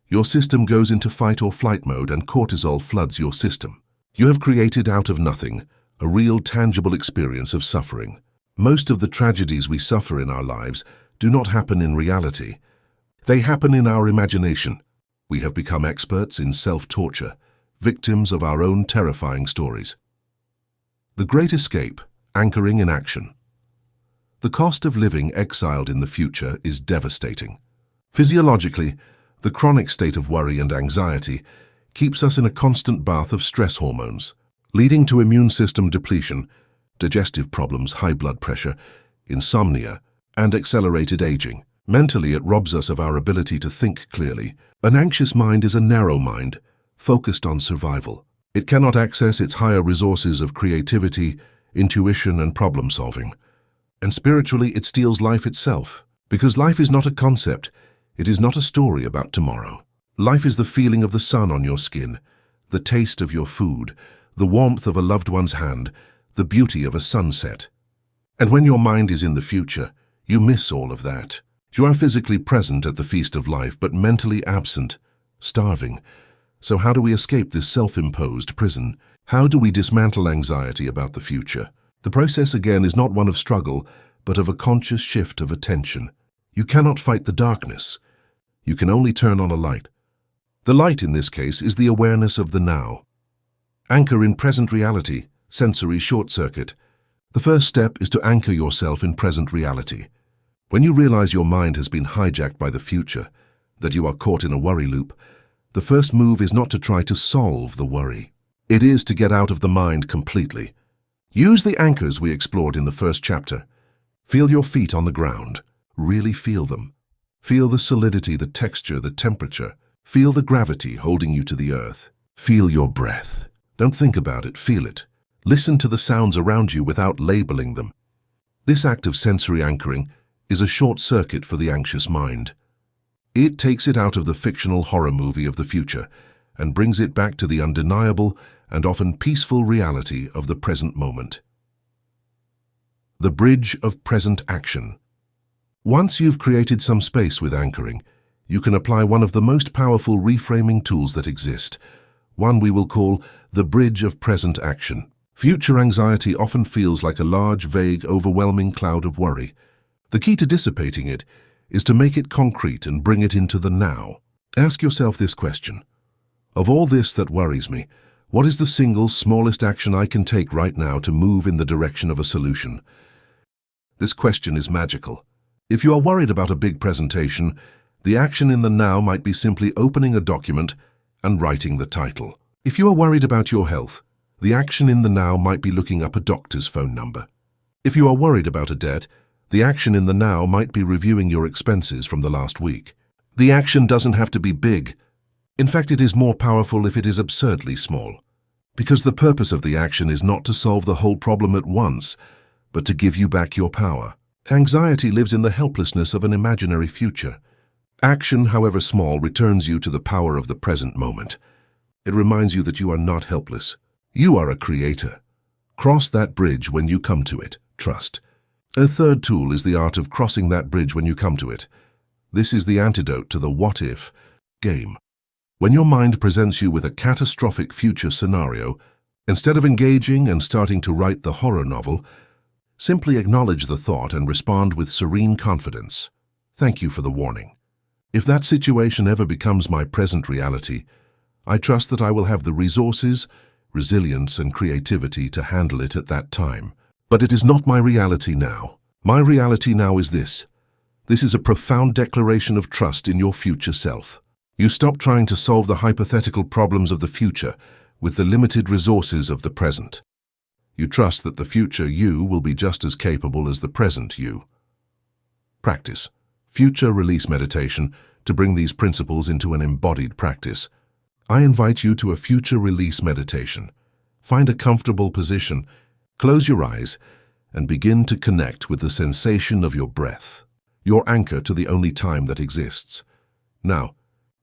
Your system goes into fight or flight mode and cortisol floods your system. You have created out of nothing a real tangible experience of suffering. Most of the tragedies we suffer in our lives do not happen in reality. They happen in our imagination. We have become experts in self-torture, victims of our own terrifying stories. The Great Escape, anchoring in action. The cost of living exiled in the future is devastating. Physiologically, the chronic state of worry and anxiety keeps us in a constant bath of stress hormones, leading to immune system depletion, digestive problems, high blood pressure, insomnia, and accelerated aging. Mentally, it robs us of our ability to think clearly. An anxious mind is a narrow mind, focused on survival. It cannot access its higher resources of creativity, intuition, and problem-solving. And spiritually, it steals life itself. Because life is not a concept, it is not a story about tomorrow. Life is the feeling of the sun on your skin, the taste of your food, the warmth of a loved one's hand, the beauty of a sunset. And when your mind is in the future, you miss all of that. You are physically present at the feast of life, but mentally absent, starving. So how do we escape this self-imposed prison? How do we dismantle anxiety about the future? The process again is not one of struggle, but of a conscious shift of attention. You cannot fight the darkness. You can only turn on a light. The light in this case is the awareness of the now. Anchor in present reality, sensory short circuit. The first step is to anchor yourself in present reality. When you realize your mind has been hijacked by the future, that you are caught in a worry loop, the first move is not to try to solve the worry. It is to get out of the mind completely. Use the anchors we explored in the first chapter. Feel your feet on the ground. Really feel them. Feel the solidity, the texture, the temperature. Feel the gravity holding you to the earth. Feel your breath. Don't think about it, feel it. Listen to the sounds around you without labeling them. This act of sensory anchoring is a short circuit for the anxious mind. It takes it out of the fictional horror movie of the future and brings it back to the undeniable and often peaceful reality of the present moment. The bridge of present action. Once you've created some space with anchoring, you can apply one of the most powerful reframing tools that exist, one we will call the bridge of present action. Future anxiety often feels like a large, vague, overwhelming cloud of worry. The key to dissipating it is to make it concrete and bring it into the now. Ask yourself this question. Of all this that worries me, what is the single smallest action I can take right now to move in the direction of a solution? This question is magical. If you are worried about a big presentation, the action in the now might be simply opening a document and writing the title. If you are worried about your health, the action in the now might be looking up a doctor's phone number. If you are worried about a debt, the action in the now might be reviewing your expenses from the last week. The action doesn't have to be big. In fact, it is more powerful if it is absurdly small. Because the purpose of the action is not to solve the whole problem at once, but to give you back your power. Anxiety lives in the helplessness of an imaginary future. Action, however small, returns you to the power of the present moment. It reminds you that you are not helpless. You are a creator. Cross that bridge when you come to it. Trust. A third tool is the art of crossing that bridge when you come to it. This is the antidote to the what-if game. When your mind presents you with a catastrophic future scenario, instead of engaging and starting to write the horror novel, simply acknowledge the thought and respond with serene confidence. Thank you for the warning. If that situation ever becomes my present reality, I trust that I will have the resources, resilience, and creativity to handle it at that time. But it is not my reality now. My reality now is this. This is a profound declaration of trust in your future self. You stop trying to solve the hypothetical problems of the future with the limited resources of the present. You trust that the future you will be just as capable as the present you. Practice. Future release meditation to bring these principles into an embodied practice. I invite you to a future release meditation. Find a comfortable position, close your eyes, and begin to connect with the sensation of your breath, your anchor to the only time that exists. Now,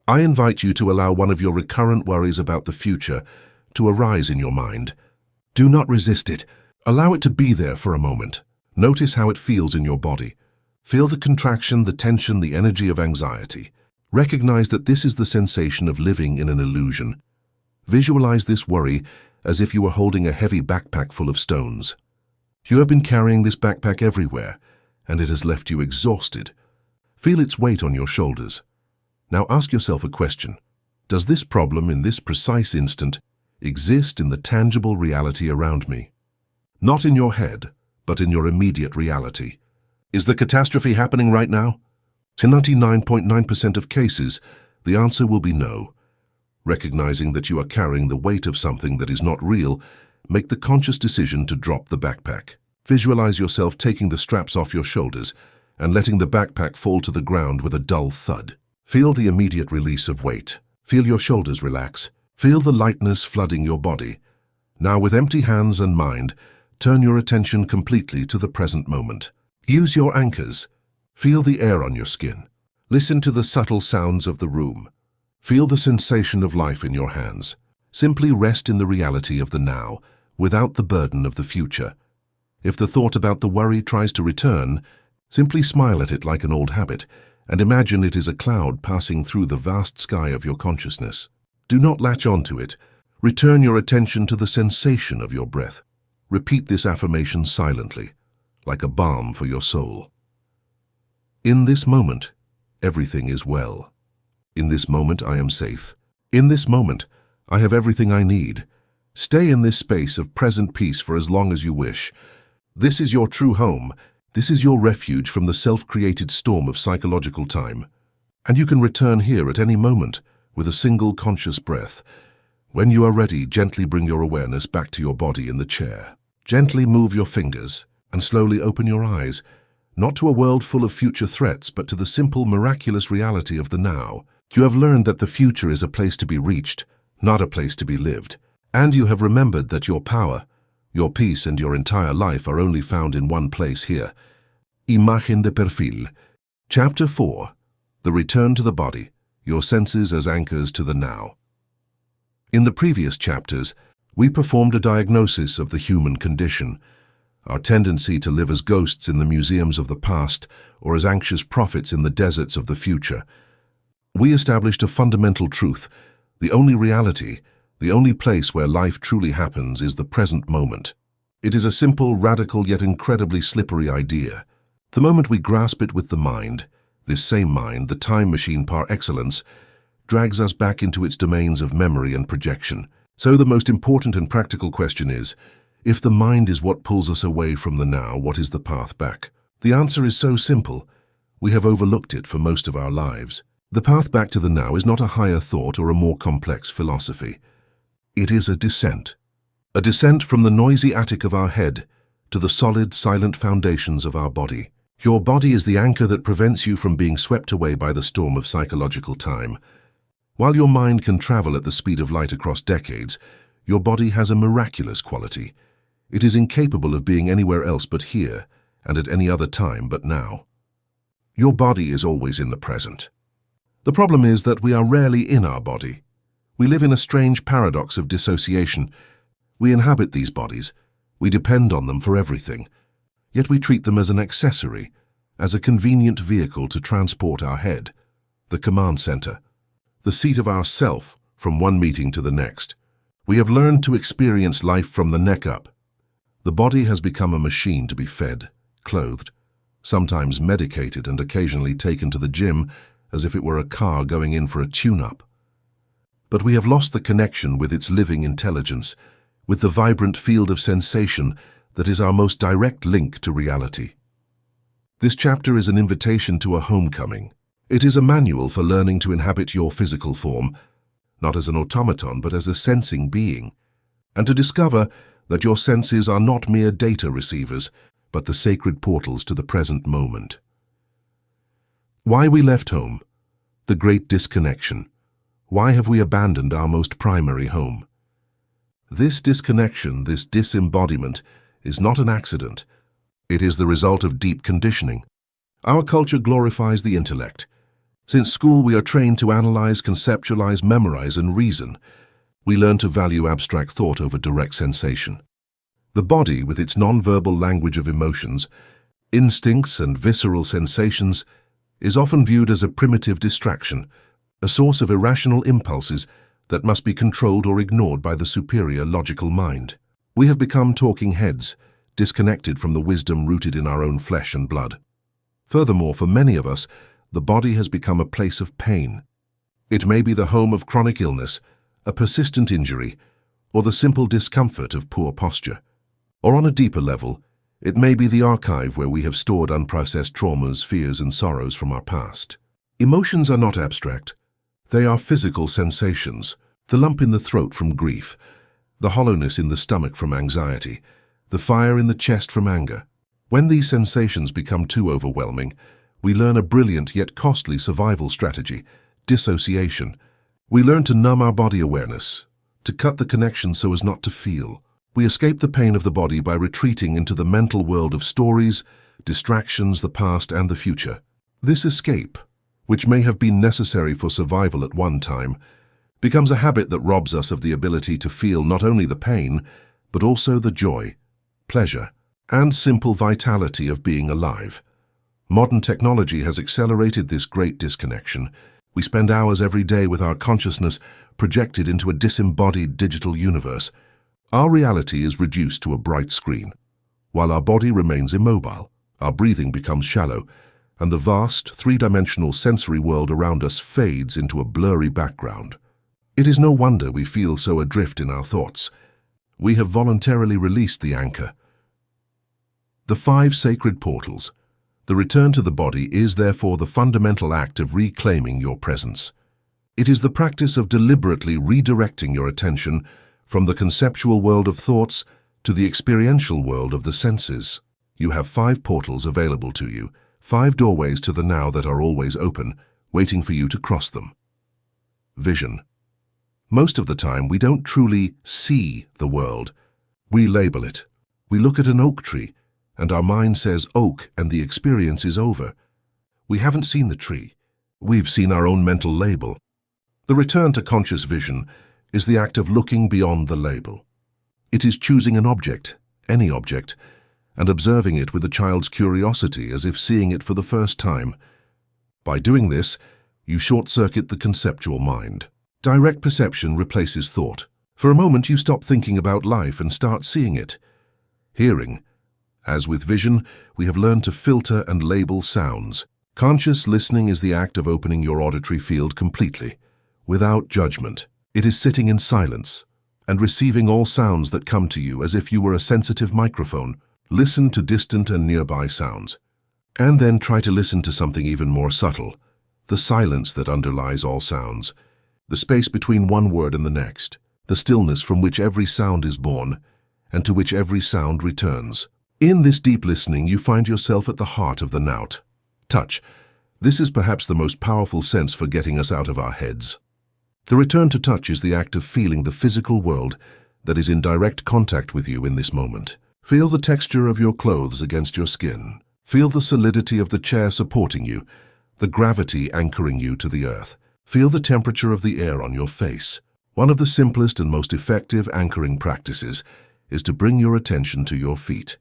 I invite you to allow one of your recurrent worries about the future to arise in your mind. Do not resist it. Allow it to be there for a moment. Notice how it feels in your body. Feel the contraction, the tension, the energy of anxiety. Recognize that this is the sensation of living in an illusion. Visualize this worry as if you were holding a heavy backpack full of stones. You have been carrying this backpack everywhere, and it has left you exhausted. Feel its weight on your shoulders. Now ask yourself a question. Does this problem in this precise instant exist in the tangible reality around me? Not in your head, but in your immediate reality. Is the catastrophe happening right now? In 99.9% of cases, the answer will be no. Recognizing that you are carrying the weight of something that is not real, make the conscious decision to drop the backpack. Visualize yourself taking the straps off your shoulders and letting the backpack fall to the ground with a dull thud. Feel the immediate release of weight. Feel your shoulders relax. Feel the lightness flooding your body. Now, with empty hands and mind, turn your attention completely to the present moment. Use your anchors. Feel the air on your skin. Listen to the subtle sounds of the room. Feel the sensation of life in your hands. Simply rest in the reality of the now, without the burden of the future. If the thought about the worry tries to return, simply smile at it like an old habit, and imagine it is a cloud passing through the vast sky of your consciousness. Do not latch onto it. Return your attention to the sensation of your breath. Repeat this affirmation silently, like a balm for your soul. In this moment, everything is well. In this moment, I am safe. In this moment, I have everything I need. Stay in this space of present peace for as long as you wish. This is your true home. This is your refuge from the self-created storm of psychological time. And you can return here at any moment with a single conscious breath. When you are ready, gently bring your awareness back to your body in the chair. Gently move your fingers and slowly open your eyes, not to a world full of future threats, but to the simple, miraculous reality of the now. You have learned that the future is a place to be reached, not a place to be lived. And you have remembered that your power, your peace, and your entire life are only found in one place here. Imagen de perfil. Chapter 4. The Return to the Body, Your Senses as Anchors to the Now. In the previous chapters, we performed a diagnosis of the human condition. our tendency to live as ghosts in the museums of the past or as anxious prophets in the deserts of the future. We established a fundamental truth: the only reality, the only place where life truly happens is the present moment. It is a simple, radical, yet incredibly slippery idea. The moment we grasp it with the mind, this same mind, the time machine par excellence, drags us back into its domains of memory and projection. So the most important and practical question is, if the mind is what pulls us away from the now, what is the path back? The answer is so simple. We have overlooked it for most of our lives. The path back to the now is not a higher thought or a more complex philosophy. It is a descent. A descent from the noisy attic of our head to the solid, silent foundations of our body. Your body is the anchor that prevents you from being swept away by the storm of psychological time. While your mind can travel at the speed of light across decades, your body has a miraculous quality. It is incapable of being anywhere else but here, and at any other time but now. Your body is always in the present. The problem is that we are rarely in our body. We live in a strange paradox of dissociation. We inhabit these bodies. We depend on them for everything. Yet we treat them as an accessory, as a convenient vehicle to transport our head, the command center, the seat of our self from one meeting to the next. We have learned to experience life from the neck up. The body has become a machine to be fed, clothed, sometimes medicated and occasionally taken to the gym as if it were a car going in for a tune-up. But we have lost the connection with its living intelligence, with the vibrant field of sensation that is our most direct link to reality. This chapter is an invitation to a homecoming. It is a manual for learning to inhabit your physical form, not as an automaton but as a sensing being, and to discover that your senses are not mere data receivers, but the sacred portals to the present moment. Why we left home. The great disconnection. Why have we abandoned our most primary home? This disconnection, this disembodiment, is not an accident. It is the result of deep conditioning. Our culture glorifies the intellect. Since school we are trained to analyze, conceptualize, memorize, and reason. We learn to value abstract thought over direct sensation. The body, with its non-verbal language of emotions, instincts, and visceral sensations, is often viewed as a primitive distraction, a source of irrational impulses that must be controlled or ignored by the superior logical mind. We have become talking heads, disconnected from the wisdom rooted in our own flesh and blood. Furthermore, for many of us, the body has become a place of pain. It may be the home of chronic illness, a persistent injury, or the simple discomfort of poor posture. Or on a deeper level, it may be the archive where we have stored unprocessed traumas, fears, and sorrows from our past. Emotions are not abstract. They are physical sensations, the lump in the throat from grief, the hollowness in the stomach from anxiety, the fire in the chest from anger. When these sensations become too overwhelming, we learn a brilliant yet costly survival strategy: dissociation. We learn to numb our body awareness, to cut the connection so as not to feel. We escape the pain of the body by retreating into the mental world of stories, distractions, the past, and the future. This escape, which may have been necessary for survival at one time, becomes a habit that robs us of the ability to feel not only the pain, but also the joy, pleasure, and simple vitality of being alive. Modern technology has accelerated this great disconnection. We spend hours every day with our consciousness projected into a disembodied digital universe. Our reality is reduced to a bright screen. While our body remains immobile, our breathing becomes shallow, and the vast, three-dimensional sensory world around us fades into a blurry background. It is no wonder we feel so adrift in our thoughts. We have voluntarily released the anchor. The 5 sacred portals. The return to the body is therefore the fundamental act of reclaiming your presence. It is the practice of deliberately redirecting your attention from the conceptual world of thoughts to the experiential world of the senses. You have 5 portals available to you, 5 doorways to the now that are always open, waiting for you to cross them. Vision. Most of the time, we don't truly see the world. We label it. We look at an oak tree, and our mind says oak, and the experience is over. We haven't seen the tree. We've seen our own mental label. The return to conscious vision is the act of looking beyond the label. It is choosing an object, any object, and observing it with a child's curiosity as if seeing it for the first time. By doing this, you short-circuit the conceptual mind. Direct perception replaces thought. For a moment, you stop thinking about life and start seeing it. Hearing. As with vision, we have learned to filter and label sounds. Conscious listening is the act of opening your auditory field completely, without judgment. It is sitting in silence and receiving all sounds that come to you as if you were a sensitive microphone. Listen to distant and nearby sounds. And then try to listen to something even more subtle, the silence that underlies all sounds, the space between one word and the next, the stillness from which every sound is born and to which every sound returns. In this deep listening, you find yourself at the heart of the nout. Touch. This is perhaps the most powerful sense for getting us out of our heads. The return to touch is the act of feeling the physical world that is in direct contact with you in this moment. Feel the texture of your clothes against your skin. Feel the solidity of the chair supporting you, the gravity anchoring you to the earth. Feel the temperature of the air on your face. One of the simplest and most effective anchoring practices is to bring your attention to your feet.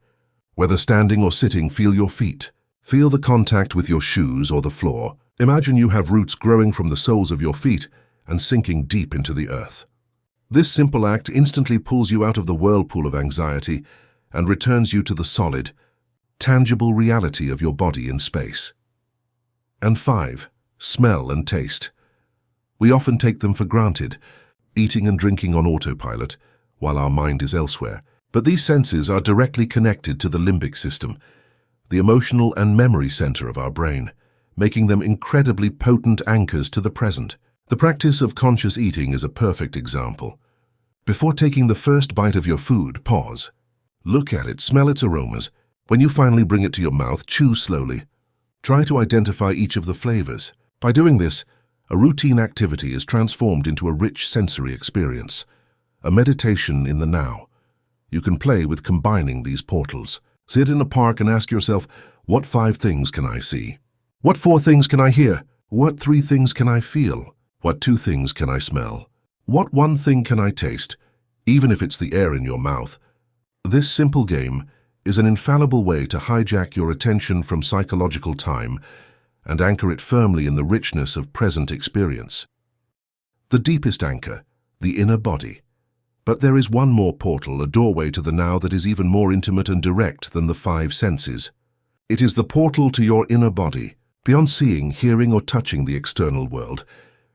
Whether standing or sitting, feel your feet. Feel the contact with your shoes or the floor. Imagine you have roots growing from the soles of your feet and sinking deep into the earth. This simple act instantly pulls you out of the whirlpool of anxiety and returns you to the solid, tangible reality of your body in space. And 5. Smell and taste. We often take them for granted, eating and drinking on autopilot, while our mind is elsewhere. But these senses are directly connected to the limbic system, the emotional and memory center of our brain, making them incredibly potent anchors to the present. The practice of conscious eating is a perfect example. Before taking the first bite of your food, pause. Look at it, smell its aromas. When you finally bring it to your mouth, chew slowly. Try to identify each of the flavors. By doing this, a routine activity is transformed into a rich sensory experience, a meditation in the now. You can play with combining these portals. Sit in a park and ask yourself, what 5 things can I see? What 4 things can I hear? What 3 things can I feel? What 2 things can I smell? What 1 thing can I taste, even if it's the air in your mouth? This simple game is an infallible way to hijack your attention from psychological time and anchor it firmly in the richness of present experience. The deepest anchor, the inner body. But there is one more portal, a doorway to the now that is even more intimate and direct than the 5 senses. It is the portal to your inner body. Beyond seeing, hearing, or touching the external world,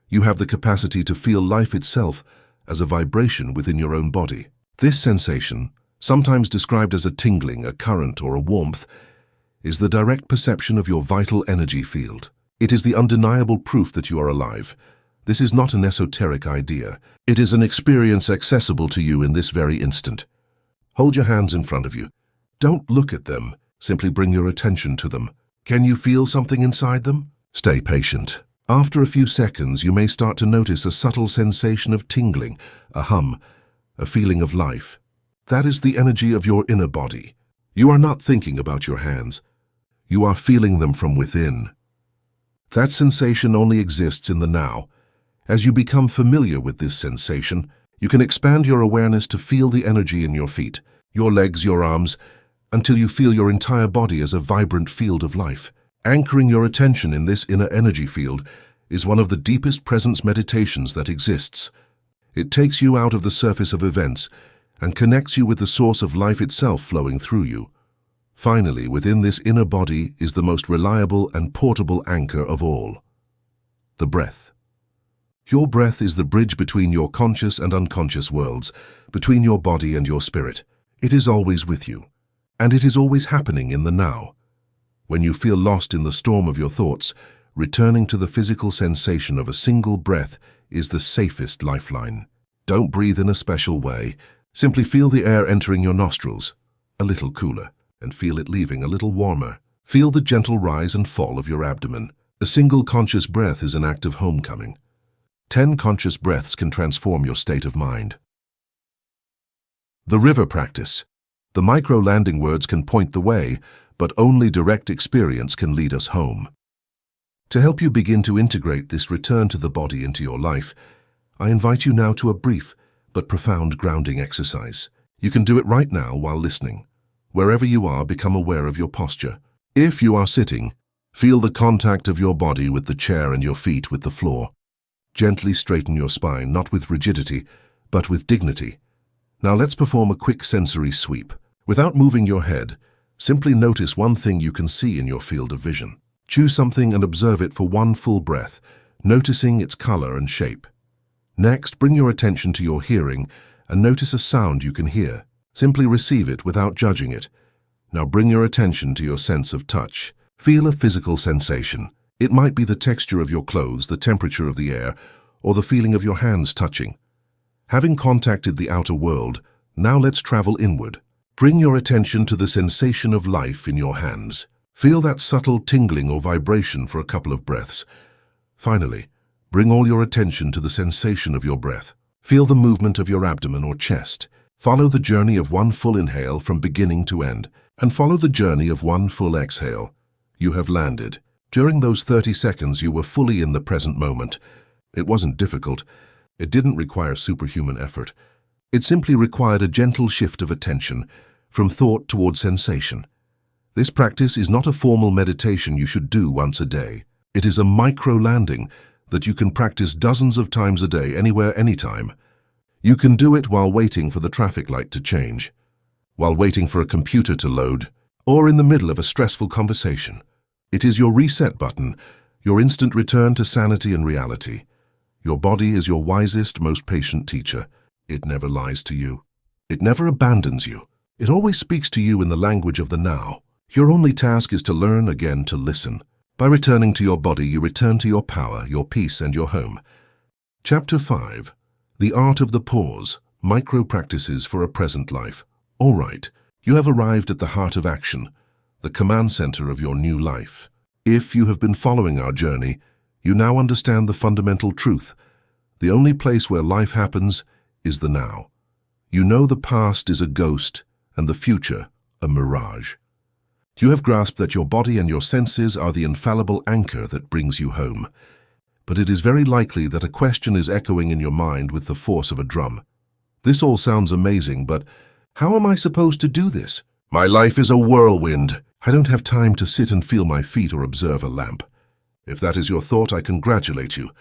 you have the capacity to feel life itself as a vibration within your own body. This sensation, sometimes described as a tingling, a current, or a warmth, is the direct perception of your vital energy field. It is the undeniable proof that you are alive. This is not an esoteric idea. It is an experience accessible to you in this very instant. Hold your hands in front of you. Don't look at them. Simply bring your attention to them. Can you feel something inside them? Stay patient. After a few seconds, you may start to notice a subtle sensation of tingling, a hum, a feeling of life. That is the energy of your inner body. You are not thinking about your hands. You are feeling them from within. That sensation only exists in the now. As you become familiar with this sensation, you can expand your awareness to feel the energy in your feet, your legs, your arms, until you feel your entire body as a vibrant field of life. Anchoring your attention in this inner energy field is one of the deepest presence meditations that exists. It takes you out of the surface of events and connects you with the source of life itself flowing through you. Finally, within this inner body is the most reliable and portable anchor of all: the breath. Your breath is the bridge between your conscious and unconscious worlds, between your body and your spirit. It is always with you, and it is always happening in the now. When you feel lost in the storm of your thoughts, returning to the physical sensation of a single breath is the safest lifeline. Don't breathe in a special way. Simply feel the air entering your nostrils, a little cooler, and feel it leaving a little warmer. Feel the gentle rise and fall of your abdomen. A single conscious breath is an act of homecoming. 10 conscious breaths can transform your state of mind. The river practice. The micro-landing words can point the way, but only direct experience can lead us home. To help you begin to integrate this return to the body into your life, I invite you now to a brief but profound grounding exercise. You can do it right now while listening. Wherever you are, become aware of your posture. If you are sitting, feel the contact of your body with the chair and your feet with the floor. Gently straighten your spine, not with rigidity, but with dignity. Now let's perform a quick sensory sweep. Without moving your head, simply notice one thing you can see in your field of vision. Choose something and observe it for one full breath, noticing its color and shape. Next, bring your attention to your hearing and notice a sound you can hear. Simply receive it without judging it. Now bring your attention to your sense of touch. Feel a physical sensation. It might be the texture of your clothes, the temperature of the air, or the feeling of your hands touching. Having contacted the outer world, now let's travel inward. Bring your attention to the sensation of life in your hands. Feel that subtle tingling or vibration for a couple of breaths. Finally, bring all your attention to the sensation of your breath. Feel the movement of your abdomen or chest. Follow the journey of one full inhale from beginning to end, and follow the journey of one full exhale. You have landed. During those 30 seconds, you were fully in the present moment. It wasn't difficult. It didn't require superhuman effort. It simply required a gentle shift of attention from thought toward sensation. This practice is not a formal meditation you should do once a day. It is a micro-landing that you can practice dozens of times a day, anywhere, anytime. You can do it while waiting for the traffic light to change, while waiting for a computer to load, or in the middle of a stressful conversation. It is your reset button, your instant return to sanity and reality. Your body is your wisest, most patient teacher. It never lies to you. It never abandons you. It always speaks to you in the language of the now. Your only task is to learn again to listen. By returning to your body, you return to your power, your peace, and your home. Chapter 5. The Art of the Pause, Micro-Practices for a Present Life. All right, you have arrived at the heart of action, the command center of your new life. If you have been following our journey, you now understand the fundamental truth. The only place where life happens is the now. You know the past is a ghost and the future a mirage. You have grasped that your body and your senses are the infallible anchor that brings you home. But it is very likely that a question is echoing in your mind with the force of a drum. This all sounds amazing, but how am I supposed to do this? My life is a whirlwind. I don't have time to sit and feel my feet or observe a lamp. If that is your thought, I congratulate you.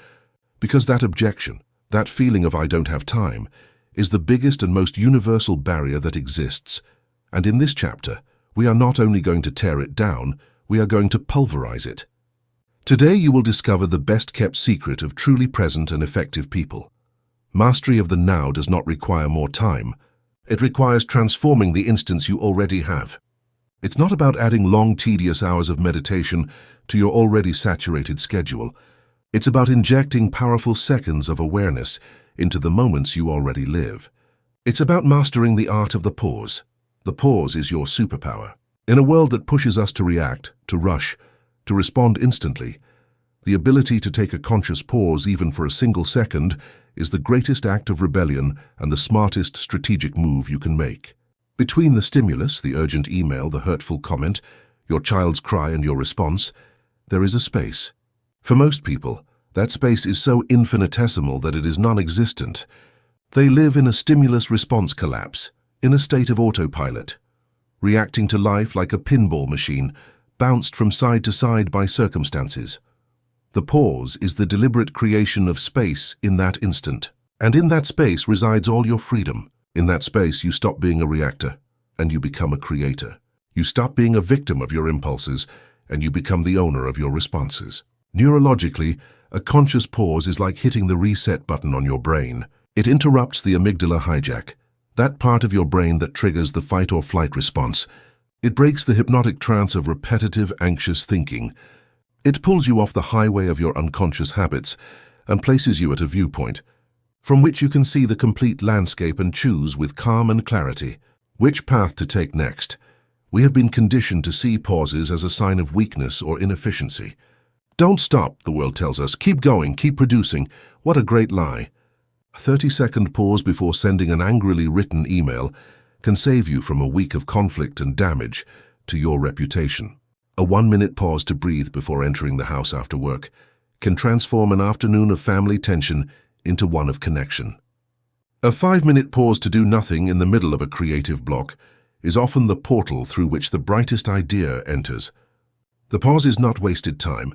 Because that objection, that feeling of I don't have time, is the biggest and most universal barrier that exists. And in this chapter, we are not only going to tear it down, we are going to pulverize it. Today you will discover the best-kept secret of truly present and effective people. Mastery of the now does not require more time. It requires transforming the instance you already have. It's not about adding long, tedious hours of meditation to your already saturated schedule. It's about injecting powerful seconds of awareness into the moments you already live. It's about mastering the art of the pause. The pause is your superpower. In a world that pushes us to react, to rush, to respond instantly, the ability to take a conscious pause even for a single second is the greatest act of rebellion and the smartest strategic move you can make. Between the stimulus, the urgent email, the hurtful comment, your child's cry and your response, there is a space. For most people, that space is so infinitesimal that it is non-existent. They live in a stimulus-response collapse, in a state of autopilot, reacting to life like a pinball machine, bounced from side to side by circumstances. The pause is the deliberate creation of space in that instant. And in that space resides all your freedom. In that space you stop being a reactor, and you become a creator. You stop being a victim of your impulses, and you become the owner of your responses. Neurologically, a conscious pause is like hitting the reset button on your brain. It interrupts the amygdala hijack, that part of your brain that triggers the fight-or-flight response. It breaks the hypnotic trance of repetitive, anxious thinking. It pulls you off the highway of your unconscious habits and places you at a viewpoint from which you can see the complete landscape and choose with calm and clarity which path to take next. We have been conditioned to see pauses as a sign of weakness or inefficiency. Don't stop, the world tells us. Keep going, keep producing. What a great lie. A 30-second pause before sending an angrily written email can save you from a week of conflict and damage to your reputation. A 1-minute pause to breathe before entering the house after work can transform an afternoon of family tension into one of connection. A 5-minute pause to do nothing in the middle of a creative block is often the portal through which the brightest idea enters. The pause is not wasted time.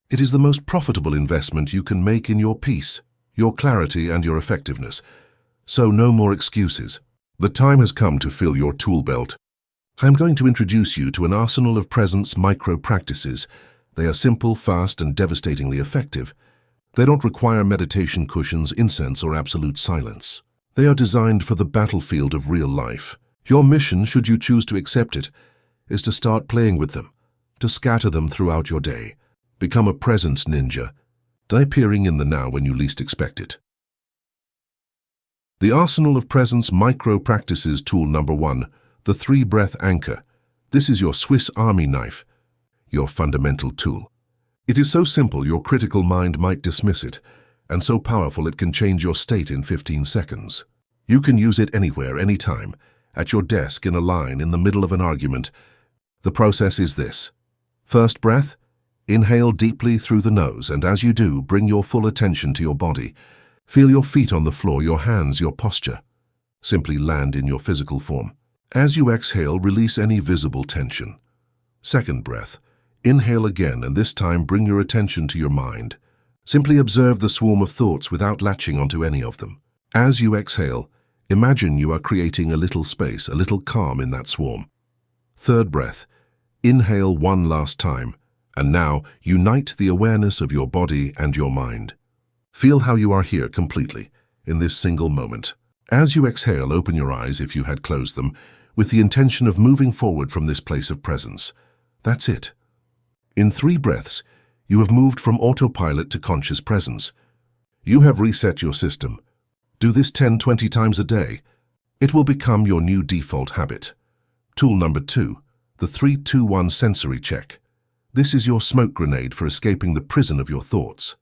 It is the most profitable investment you can make in your peace, your clarity, and your effectiveness. So no more excuses. The time has come to fill your tool belt. I am going to introduce you to an arsenal of presence micro-practices. They are simple, fast, and devastatingly effective. They don't require meditation cushions, incense, or absolute silence. They are designed for the battlefield of real life. Your mission, should you choose to accept it, is to start playing with them, to scatter them throughout your day. Become a presence ninja, appearing in the now when you least expect it. The Arsenal of Presence Micro-Practices Tool Number 1, the 3-breath anchor. This is your Swiss Army knife, your fundamental tool. It is so simple your critical mind might dismiss it, and so powerful it can change your state in 15 seconds. You can use it anywhere, anytime, at your desk, in a line, in the middle of an argument. The process is this. First breath, inhale deeply through the nose, and as you do, bring your full attention to your body. Feel your feet on the floor, your hands, your posture. Simply land in your physical form. As you exhale, release any visible tension. Second breath, inhale again, and this time bring your attention to your mind. Simply observe the swarm of thoughts without latching onto any of them. As you exhale, imagine you are creating a little space, a little calm in that swarm. Third breath, inhale one last time, and now unite the awareness of your body and your mind. Feel how you are here completely, in this single moment. As you exhale, open your eyes, if you had closed them, with the intention of moving forward from this place of presence. That's it. In 3 breaths, you have moved from autopilot to conscious presence. You have reset your system. Do this 10-20 times a day. It will become your new default habit. Tool number 2, the 3-2-1 sensory check. This is your smoke grenade for escaping the prison of your thoughts.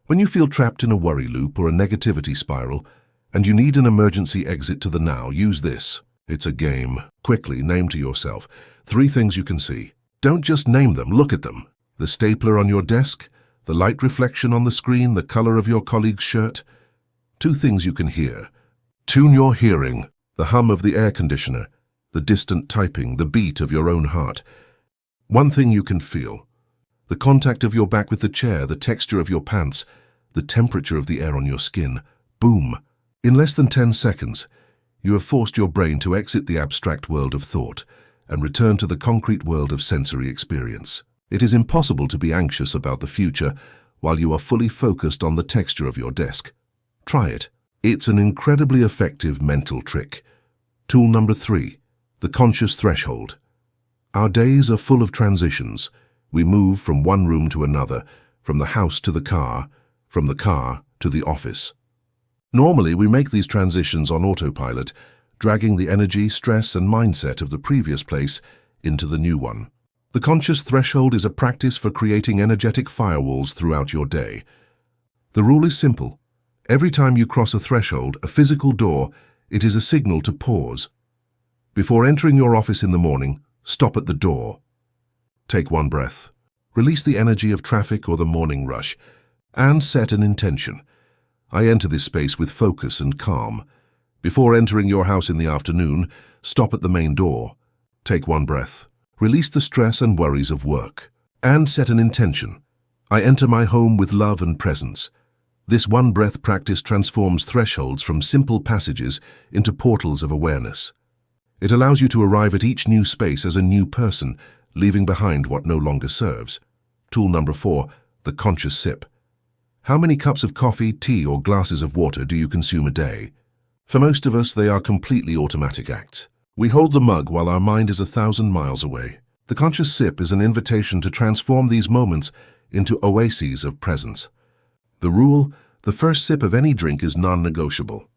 When you feel trapped in a worry loop or a negativity spiral, and you need an emergency exit to the now, use this. It's a game. Quickly name to yourself 3 things you can see. Don't just name them, look at them. The stapler on your desk, the light reflection on the screen, the color of your colleague's shirt. 2 things you can hear. Tune your hearing, the hum of the air conditioner, the distant typing, the beat of your own heart. 1 thing you can feel. The contact of your back with the chair, the texture of your pants, the temperature of the air on your skin. Boom! In less than 10 seconds, you have forced your brain to exit the abstract world of thought and return to the concrete world of sensory experience. It is impossible to be anxious about the future while you are fully focused on the texture of your desk. Try it. It's an incredibly effective mental trick. Tool number 3, the conscious threshold. Our days are full of transitions. We move from one room to another, from the house to the car, from the car to the office. Normally, we make these transitions on autopilot, dragging the energy, stress, and mindset of the previous place into the new one. The conscious threshold is a practice for creating energetic firewalls throughout your day. The rule is simple. Every time you cross a threshold, a physical door, it is a signal to pause. Before entering your office in the morning, stop at the door. Take 1 breath. Release the energy of traffic or the morning rush, and set an intention. I enter this space with focus and calm. Before entering your house in the afternoon, stop at the main door. Take 1 breath. Release the stress and worries of work, and set an intention. I enter my home with love and presence. This 1-breath practice transforms thresholds from simple passages into portals of awareness. It allows you to arrive at each new space as a new person, leaving behind what no longer serves. Tool number 4, the conscious sip. How many cups of coffee, tea, or glasses of water do you consume a day? For most of us, they are completely automatic acts. We hold the mug while our mind is 1,000 miles away. The conscious sip is an invitation to transform these moments into oases of presence. The rule: the first sip of any drink is non-negotiable.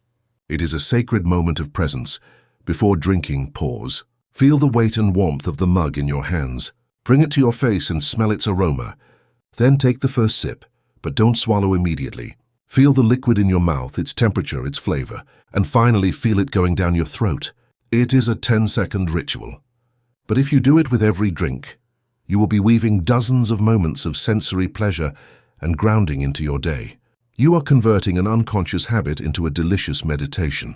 It is a sacred moment of presence. Before drinking, pause. Feel the weight and warmth of the mug in your hands. Bring it to your face and smell its aroma. Then take the first sip, but don't swallow immediately. Feel the liquid in your mouth, its temperature, its flavor, and finally feel it going down your throat. It is a 10-second ritual. But if you do it with every drink, you will be weaving dozens of moments of sensory pleasure and grounding into your day. You are converting an unconscious habit into a delicious meditation.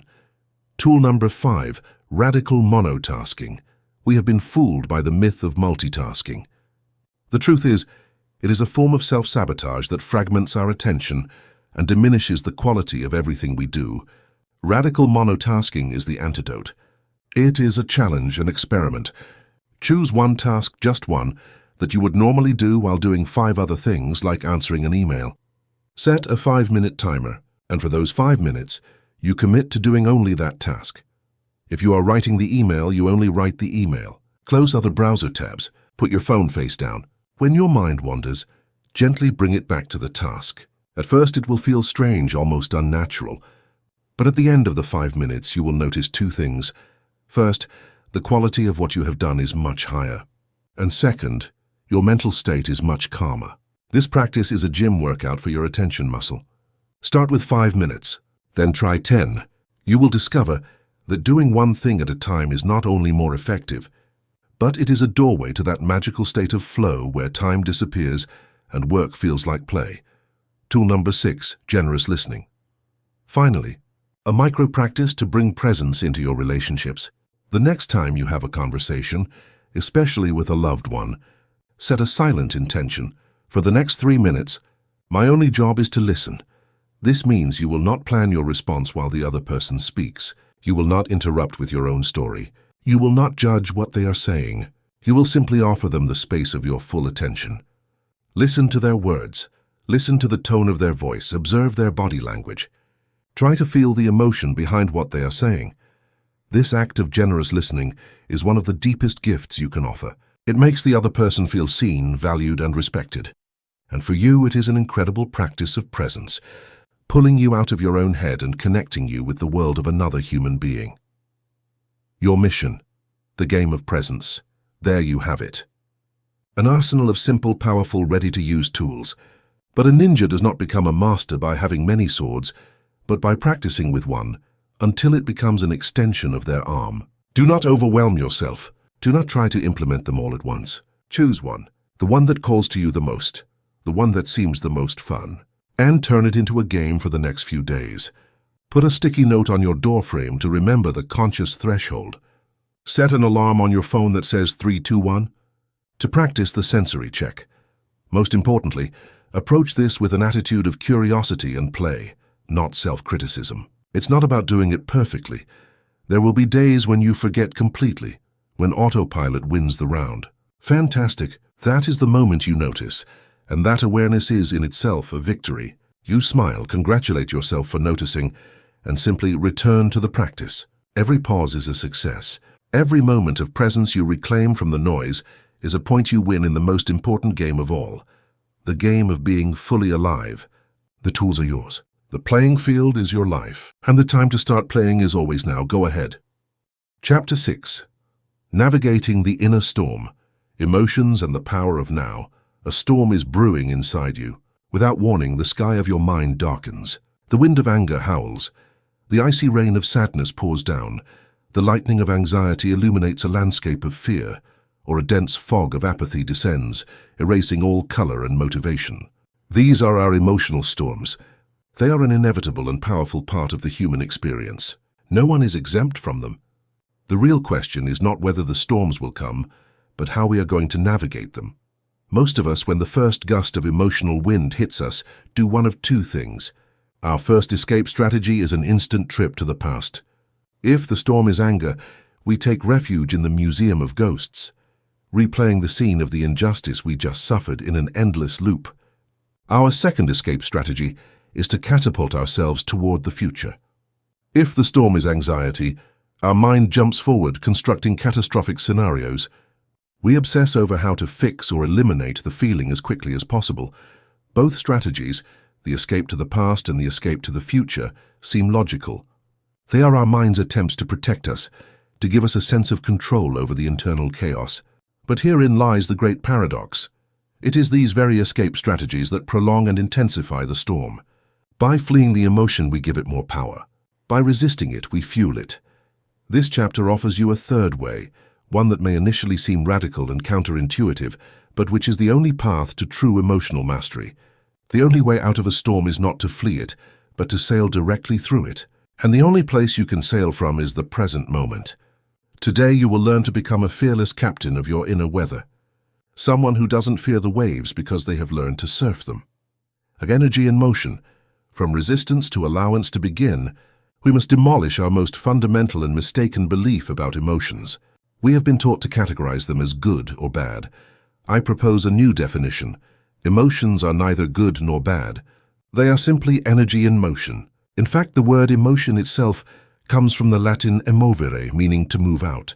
Tool number 5, Radical monotasking. We have been fooled by the myth of multitasking. The truth is, it is a form of self-sabotage that fragments our attention and diminishes the quality of everything we do. Radical monotasking is the antidote. It is a challenge, an experiment. Choose one task, just one, that you would normally do while doing 5 other things like answering an email. Set a 5-minute timer, and for those 5 minutes, you commit to doing only that task. If you are writing the email, you only write the email. Close other browser tabs. Put your phone face down. When your mind wanders, gently bring it back to the task. At first, it will feel strange, almost unnatural. But at the end of the 5 minutes, you will notice 2 things. First, the quality of what you have done is much higher. And second, your mental state is much calmer. This practice is a gym workout for your attention muscle. Start with 5 minutes, then try 10. You will discover that doing one thing at a time is not only more effective, but it is a doorway to that magical state of flow where time disappears and work feels like play. Tool number 6, generous listening. Finally, a micro practice to bring presence into your relationships. The next time you have a conversation, especially with a loved one, set a silent intention. For the next 3 minutes, my only job is to listen. This means you will not plan your response while the other person speaks. You will not interrupt with your own story. You will not judge what they are saying. You will simply offer them the space of your full attention. Listen to their words. Listen to the tone of their voice. Observe their body language. Try to feel the emotion behind what they are saying. This act of generous listening is one of the deepest gifts you can offer. It makes the other person feel seen, valued, and respected. And for you, it is an incredible practice of presence, pulling you out of your own head and connecting you with the world of another human being. Your mission, the game of presence. There you have it. An arsenal of simple, powerful, ready-to-use tools. But a ninja does not become a master by having many swords, but by practicing with one until it becomes an extension of their arm. Do not overwhelm yourself. Do not try to implement them all at once. Choose one, the one that calls to you the most, the one that seems the most fun, and turn it into a game for the next few days. Put a sticky note on your doorframe to remember the conscious threshold. Set an alarm on your phone that says 3, 2, 1 to practice the sensory check. Most importantly, approach this with an attitude of curiosity and play, not self-criticism. It's not about doing it perfectly. There will be days when you forget completely, when autopilot wins the round. Fantastic. That is the moment you notice, and that awareness is in itself a victory. You smile, congratulate yourself for noticing, and simply return to the practice. Every pause is a success. Every moment of presence you reclaim from the noise is a point you win in the most important game of all, the game of being fully alive. The tools are yours. The playing field is your life, and the time to start playing is always now. Go ahead. Chapter 6. Navigating the inner storm. Emotions and the power of now. A storm is brewing inside you. Without warning, the sky of your mind darkens. The wind of anger howls. The icy rain of sadness pours down. The lightning of anxiety illuminates a landscape of fear, or a dense fog of apathy descends, erasing all color and motivation. These are our emotional storms. They are an inevitable and powerful part of the human experience. No one is exempt from them. The real question is not whether the storms will come, but how we are going to navigate them. Most of us, when the first gust of emotional wind hits us, do one of 2 things. Our first escape strategy is an instant trip to the past. If the storm is anger, we take refuge in the museum of ghosts, replaying the scene of the injustice we just suffered in an endless loop. Our second escape strategy is to catapult ourselves toward the future. If the storm is anxiety, our mind jumps forward, constructing catastrophic scenarios. We obsess over how to fix or eliminate the feeling as quickly as possible. Both strategies, the escape to the past and the escape to the future, seem logical. They are our mind's attempts to protect us, to give us a sense of control over the internal chaos. But herein lies the great paradox. It is these very escape strategies that prolong and intensify the storm. By fleeing the emotion, we give it more power. By resisting it, we fuel it. This chapter offers you a third way, one that may initially seem radical and counterintuitive, but which is the only path to true emotional mastery. The only way out of a storm is not to flee it, but to sail directly through it. And the only place you can sail from is the present moment. Today you will learn to become a fearless captain of your inner weather. Someone who doesn't fear the waves because they have learned to surf them. Energy in motion. From resistance to allowance to begin, we must demolish our most fundamental and mistaken belief about emotions. We have been taught to categorize them as good or bad. I propose a new definition. Emotions are neither good nor bad. They are simply energy in motion. In fact, the word emotion itself comes from the Latin emovere, meaning to move out.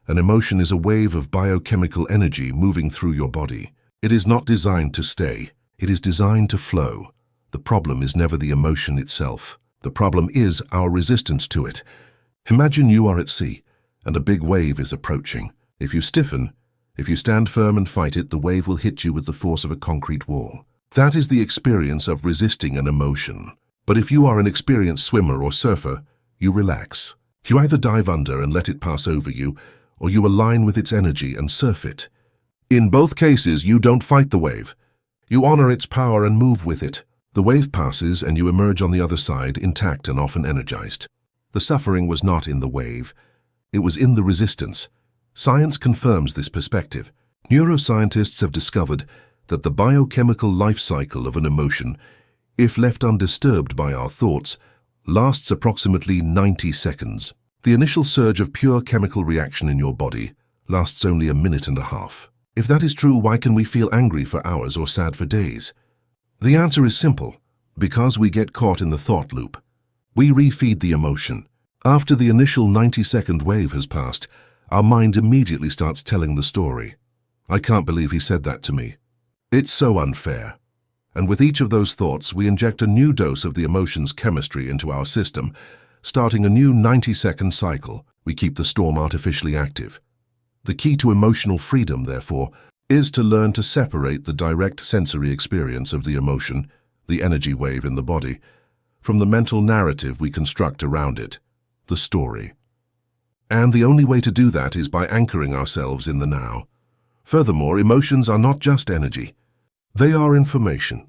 An emotion is a wave of biochemical energy moving through your body. It is not designed to stay. It is designed to flow. The problem is never the emotion itself. The problem is our resistance to it. Imagine you are at sea, and a big wave is approaching. If you stiffen, if you stand firm and fight it, the wave will hit you with the force of a concrete wall. That is the experience of resisting an emotion. But if you are an experienced swimmer or surfer, you relax. You either dive under and let it pass over you, or you align with its energy and surf it. In both cases, you don't fight the wave. You honor its power and move with it. The wave passes and you emerge on the other side, intact and often energized. The suffering was not in the wave. It was in the resistance. Science confirms this perspective. Neuroscientists have discovered that the biochemical life cycle of an emotion, if left undisturbed by our thoughts, lasts approximately 90 seconds. The initial surge of pure chemical reaction in your body lasts only a minute and a half. If that is true, why can we feel angry for hours or sad for days? The answer is simple. Because we get caught in the thought loop. We refeed the emotion. After the initial 90-second wave has passed, our mind immediately starts telling the story. I can't believe he said that to me. It's so unfair. And with each of those thoughts, we inject a new dose of the emotion's chemistry into our system, starting a new 90-second cycle. We keep the storm artificially active. The key to emotional freedom, therefore, is to learn to separate the direct sensory experience of the emotion, the energy wave in the body, from the mental narrative we construct around it, the story. And the only way to do that is by anchoring ourselves in the now. Furthermore, emotions are not just energy. They are information.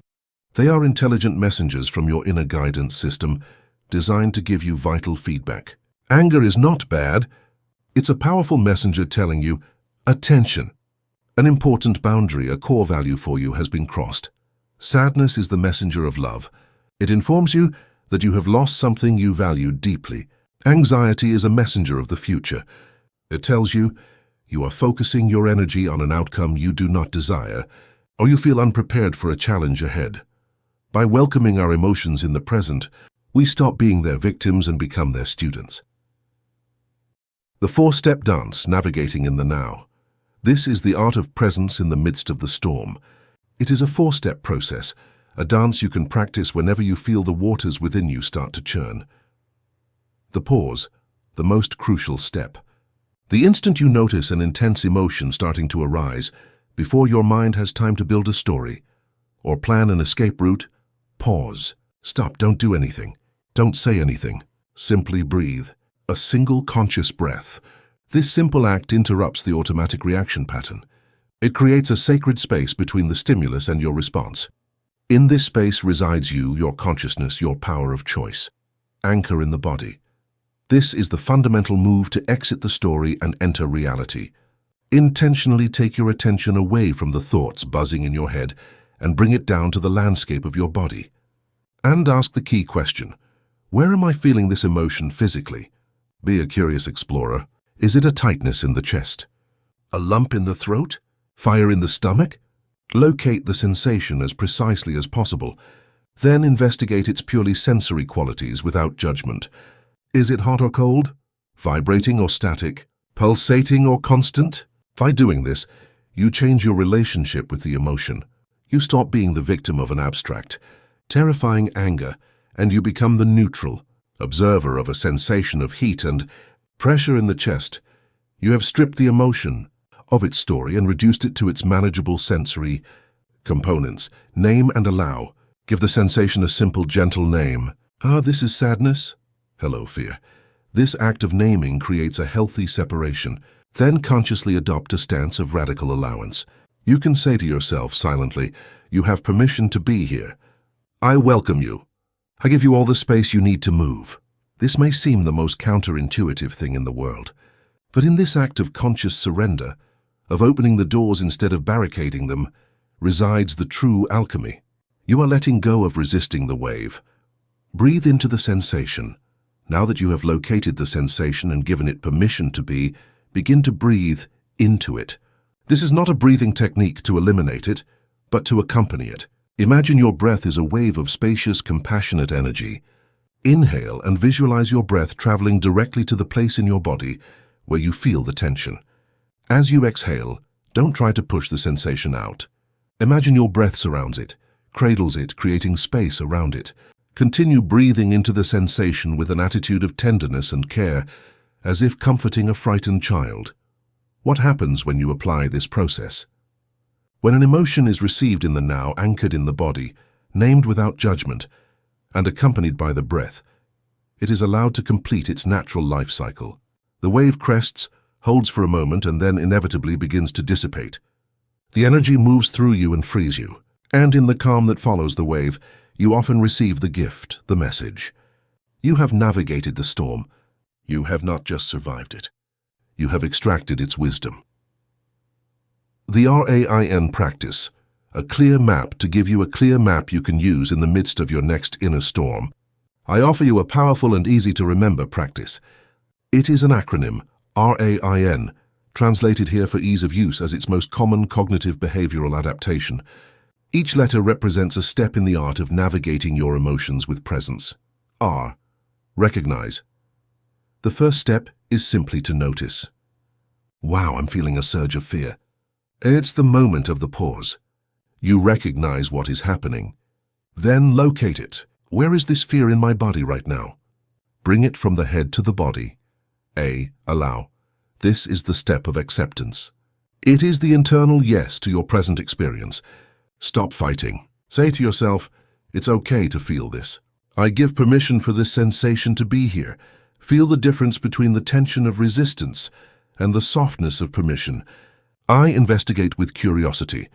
They are intelligent messengers from your inner guidance system, designed to give you vital feedback. Anger is not bad. It's a powerful messenger telling you, attention. An important boundary, a core value for you, has been crossed. Sadness is the messenger of love. It informs you that you have lost something you value deeply. Anxiety is a messenger of the future. It tells you you are focusing your energy on an outcome you do not desire, or you feel unprepared for a challenge ahead. By welcoming our emotions in the present, we stop being their victims and become their students. The four-step dance, navigating in the now. This is the art of presence in the midst of the storm. It is a four-step process, a dance you can practice whenever you feel the waters within you start to churn. The pause, the most crucial step. The instant you notice an intense emotion starting to arise, before your mind has time to build a story or plan an escape route, pause. Stop, don't do anything. Don't say anything. Simply breathe. A single conscious breath. This simple act interrupts the automatic reaction pattern. It creates a sacred space between the stimulus and your response. In this space resides you, your consciousness, your power of choice. Anchor in the body. This is the fundamental move to exit the story and enter reality. Intentionally take your attention away from the thoughts buzzing in your head and bring it down to the landscape of your body. And ask the key question, where am I feeling this emotion physically? Be a curious explorer. Is it a tightness in the chest? A lump in the throat? Fire in the stomach? Locate the sensation as precisely as possible. Then investigate its purely sensory qualities without judgment. Is it hot or cold? Vibrating or static? Pulsating or constant? By doing this, you change your relationship with the emotion. You stop being the victim of an abstract, terrifying anger, and you become the neutral observer of a sensation of heat and pressure in the chest. You have stripped the emotion of its story and reduced it to its manageable sensory components. Name and allow. Give the sensation a simple, gentle name. This is sadness. Hello, fear. This act of naming creates a healthy separation. Then consciously adopt a stance of radical allowance. You can say to yourself silently, you have permission to be here. I welcome you. I give you all the space you need to move. This may seem the most counterintuitive thing in the world. But in this act of conscious surrender, of opening the doors instead of barricading them, resides the true alchemy. You are letting go of resisting the wave. Breathe into the sensation. Now that you have located the sensation and given it permission to be, begin to breathe into it. This is not a breathing technique to eliminate it, but to accompany it. Imagine your breath is a wave of spacious, compassionate energy. Inhale and visualize your breath traveling directly to the place in your body where you feel the tension. As you exhale, don't try to push the sensation out. Imagine your breath surrounds it, cradles it, creating space around it. Continue breathing into the sensation with an attitude of tenderness and care, as if comforting a frightened child. What happens when you apply this process? When an emotion is received in the now, anchored in the body, named without judgment, and accompanied by the breath, it is allowed to complete its natural life cycle. The wave crests, holds for a moment, and then inevitably begins to dissipate. The energy moves through you and frees you. And in the calm that follows the wave, you often receive the gift, the message. You have navigated the storm. You have not just survived it. You have extracted its wisdom. The RAIN practice, a clear map to give you a clear map you can use in the midst of your next inner storm. I offer you a powerful and easy-to-remember practice. It is an acronym, RAIN, translated here for ease of use as its most common cognitive behavioral adaptation. Each letter represents a step in the art of navigating your emotions with presence. R. Recognize. The first step is simply to notice. Wow, I'm feeling a surge of fear. It's the moment of the pause. You recognize what is happening. Then locate it. Where is this fear in my body right now? Bring it from the head to the body. A. Allow. This is the step of acceptance. It is the internal yes to your present experience. Stop fighting. Say to yourself, it's okay to feel this. I give permission for this sensation to be here. Feel the difference between the tension of resistance and the softness of permission. I investigate with curiosity.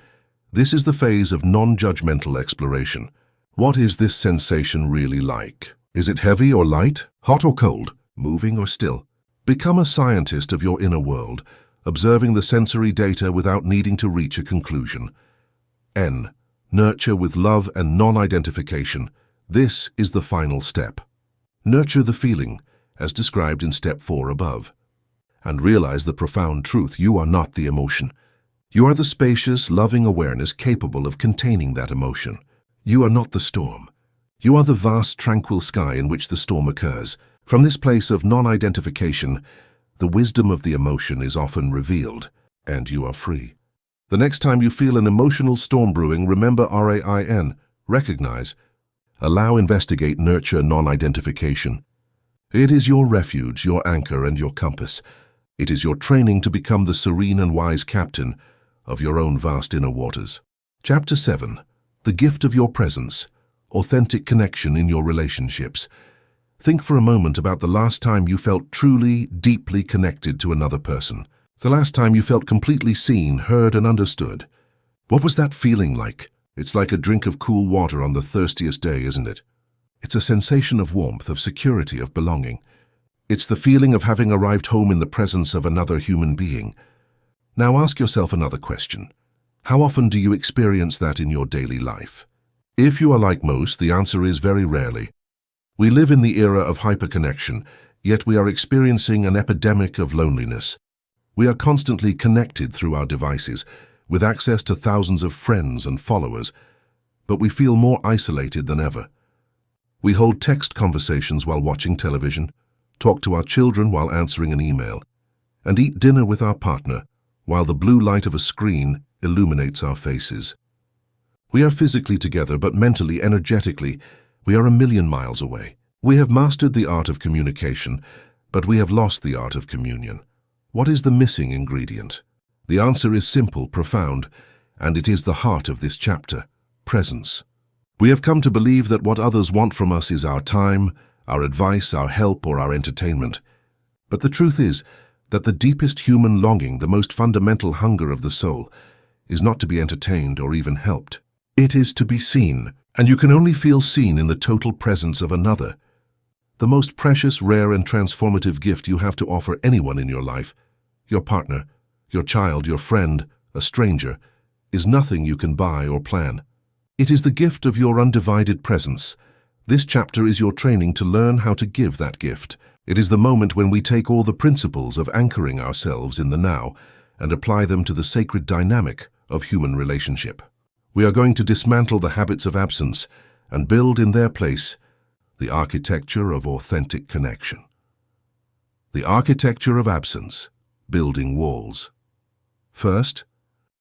This is the phase of non-judgmental exploration. What is this sensation really like? Is it heavy or light, hot or cold, moving or still? Become a scientist of your inner world, observing the sensory data without needing to reach a conclusion. N. Nurture with love and non-identification. This is the final step. Nurture the feeling, as described in step 4 above. And realize the profound truth: you are not the emotion. You are the spacious, loving awareness capable of containing that emotion. You are not the storm. You are the vast, tranquil sky in which the storm occurs. From this place of non-identification, the wisdom of the emotion is often revealed, and you are free. The next time you feel an emotional storm brewing, remember RAIN. Recognize. Allow, investigate, nurture non-identification. It is your refuge, your anchor, and your compass. It is your training to become the serene and wise captain of your own vast inner waters. Chapter 7. The gift of your presence. Authentic connection in your relationships. Think for a moment about the last time you felt truly, deeply connected to another person. The last time you felt completely seen, heard, and understood. What was that feeling like? It's like a drink of cool water on the thirstiest day, isn't it? It's a sensation of warmth, of security, of belonging. It's the feeling of having arrived home in the presence of another human being. Now ask yourself another question. How often do you experience that in your daily life? If you are like most, the answer is very rarely. We live in the era of hyperconnection, yet we are experiencing an epidemic of loneliness. We are constantly connected through our devices, with access to thousands of friends and followers, but we feel more isolated than ever. We hold text conversations while watching television, talk to our children while answering an email, and eat dinner with our partner while the blue light of a screen illuminates our faces. We are physically together, but mentally, energetically, we are a million miles away. We have mastered the art of communication, but we have lost the art of communion. What is the missing ingredient? The answer is simple, profound, and it is the heart of this chapter: presence. We have come to believe that what others want from us is our time, our advice, our help, or our entertainment. But the truth is that the deepest human longing, the most fundamental hunger of the soul, is not to be entertained or even helped. It is to be seen, and you can only feel seen in the total presence of another. The most precious, rare, and transformative gift you have to offer anyone in your life your partner, your child, your friend, a stranger, is nothing you can buy or plan. It is the gift of your undivided presence. This chapter is your training to learn how to give that gift. It is the moment when we take all the principles of anchoring ourselves in the now and apply them to the sacred dynamic of human relationship. We are going to dismantle the habits of absence and build in their place the architecture of authentic connection. The architecture of absence, building walls. First,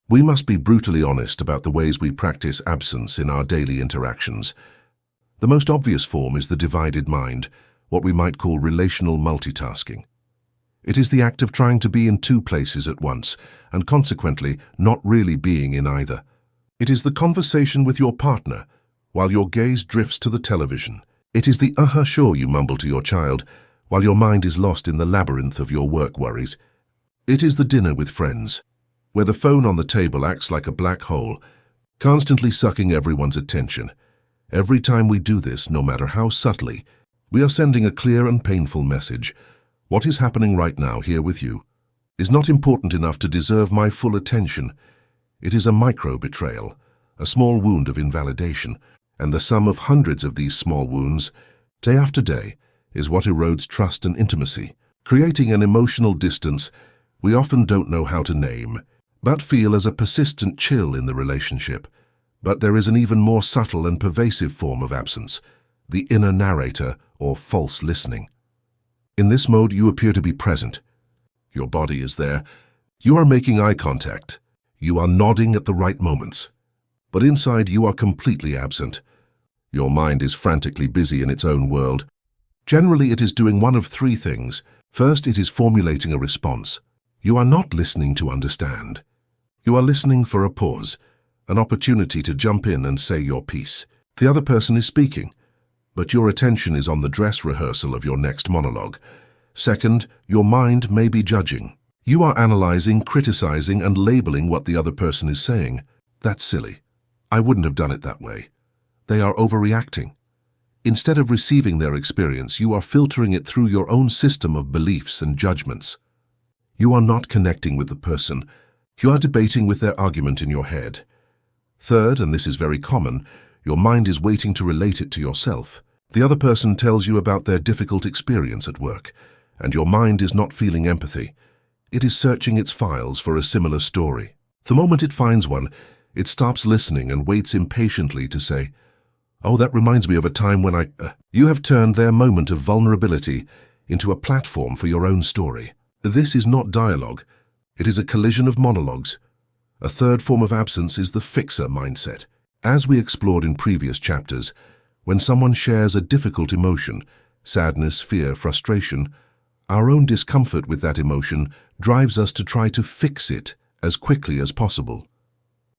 we must be brutally honest about the ways we practice absence in our daily interactions. The most obvious form is the divided mind, what we might call relational multitasking. It is the act of trying to be in two places at once, and consequently not really being in either. It is the conversation with your partner, while your gaze drifts to the television. It is the sure you mumble to your child, while your mind is lost in the labyrinth of your work worries. It is the dinner with friends, where the phone on the table acts like a black hole, constantly sucking everyone's attention. Every time we do this, no matter how subtly, we are sending a clear and painful message. What is happening right now here with you is not important enough to deserve my full attention. It is a micro-betrayal, a small wound of invalidation, and the sum of hundreds of these small wounds, day after day, is what erodes trust and intimacy, creating an emotional distance we often don't know how to name, but feel as a persistent chill in the relationship. But there is an even more subtle and pervasive form of absence, the inner narrator or false listening. In this mode, you appear to be present. Your body is there. You are making eye contact. You are nodding at the right moments. But inside, you are completely absent. Your mind is frantically busy in its own world. Generally, it is doing one of three things. First, it is formulating a response. You are not listening to understand. You are listening for a pause, an opportunity to jump in and say your piece. The other person is speaking, but your attention is on the dress rehearsal of your next monologue. Second, your mind may be judging. You are analyzing, criticizing, and labeling what the other person is saying. That's silly. I wouldn't have done it that way. They are overreacting. Instead of receiving their experience, you are filtering it through your own system of beliefs and judgments. You are not connecting with the person. You are debating with their argument in your head. Third, and this is very common, your mind is waiting to relate it to yourself. The other person tells you about their difficult experience at work, and your mind is not feeling empathy. It is searching its files for a similar story. The moment it finds one, it stops listening and waits impatiently to say, "Oh, that reminds me of a time when I..." You have turned their moment of vulnerability into a platform for your own story. This is not dialogue. It is a collision of monologues. A third form of absence is the fixer mindset. As we explored in previous chapters, when someone shares a difficult emotion, sadness, fear, frustration, our own discomfort with that emotion drives us to try to fix it as quickly as possible.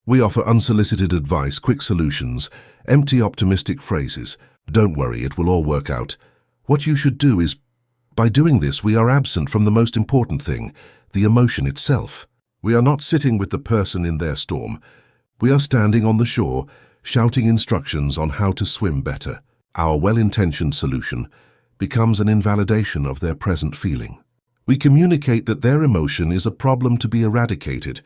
We offer unsolicited advice, quick solutions, empty optimistic phrases. Don't worry, it will all work out. What you should do is, by doing this, we are absent from the most important thing, the emotion itself. We are not sitting with the person in their storm. We are standing on the shore, shouting instructions on how to swim better. Our well-intentioned solution becomes an invalidation of their present feeling. We communicate that their emotion is a problem to be eradicated,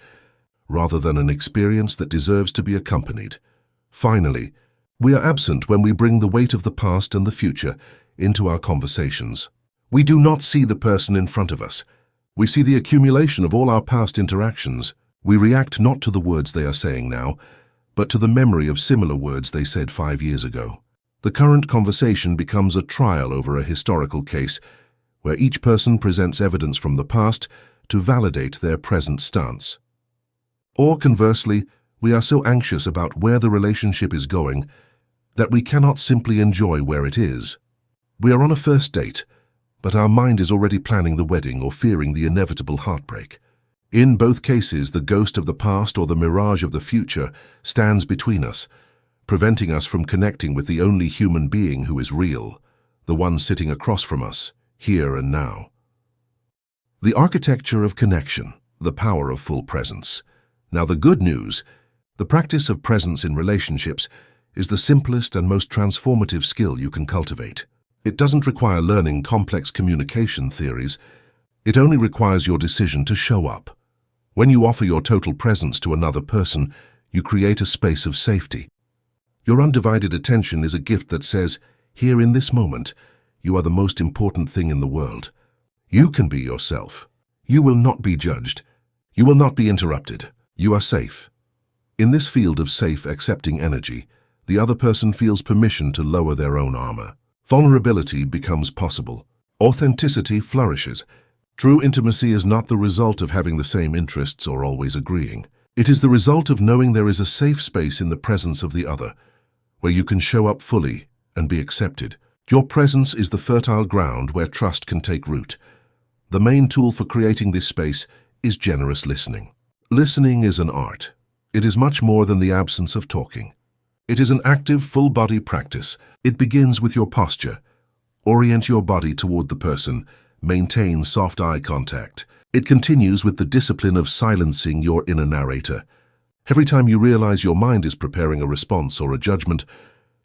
rather than an experience that deserves to be accompanied. Finally, we are absent when we bring the weight of the past and the future into our conversations. We do not see the person in front of us. We see the accumulation of all our past interactions. We react not to the words they are saying now, but to the memory of similar words they said 5 years ago. The current conversation becomes a trial over a historical case, where each person presents evidence from the past to validate their present stance. Or conversely, we are so anxious about where the relationship is going that we cannot simply enjoy where it is. We are on a first date, but our mind is already planning the wedding or fearing the inevitable heartbreak. In both cases, the ghost of the past or the mirage of the future stands between us, preventing us from connecting with the only human being who is real, the one sitting across from us, here and now. The architecture of connection, the power of full presence. Now, the good news, the practice of presence in relationships is the simplest and most transformative skill you can cultivate. It doesn't require learning complex communication theories. It only requires your decision to show up. When you offer your total presence to another person, you create a space of safety. Your undivided attention is a gift that says, here in this moment, you are the most important thing in the world. You can be yourself. You will not be judged. You will not be interrupted. You are safe. In this field of safe, accepting energy, the other person feels permission to lower their own armor. Vulnerability becomes possible. Authenticity flourishes. True intimacy is not the result of having the same interests or always agreeing. It is the result of knowing there is a safe space in the presence of the other, where you can show up fully and be accepted. Your presence is the fertile ground where trust can take root. The main tool for creating this space is generous listening. Listening is an art. It is much more than the absence of talking. It is an active, full-body practice. It begins with your posture. Orient your body toward the person. Maintain soft eye contact. It continues with the discipline of silencing your inner narrator. Every time you realize your mind is preparing a response or a judgment,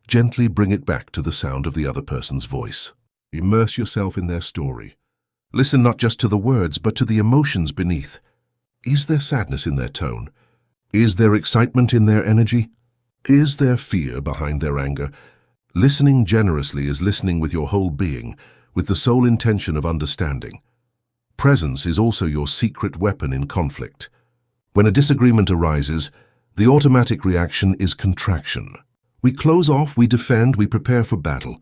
gently bring it back to the sound of the other person's voice. Immerse yourself in their story. Listen not just to the words, but to the emotions beneath. Is there sadness in their tone? Is there excitement in their energy? Is there fear behind their anger? Listening generously is listening with your whole being, with the sole intention of understanding. Presence is also your secret weapon in conflict. When a disagreement arises, the automatic reaction is contraction. We close off, we defend, we prepare for battle.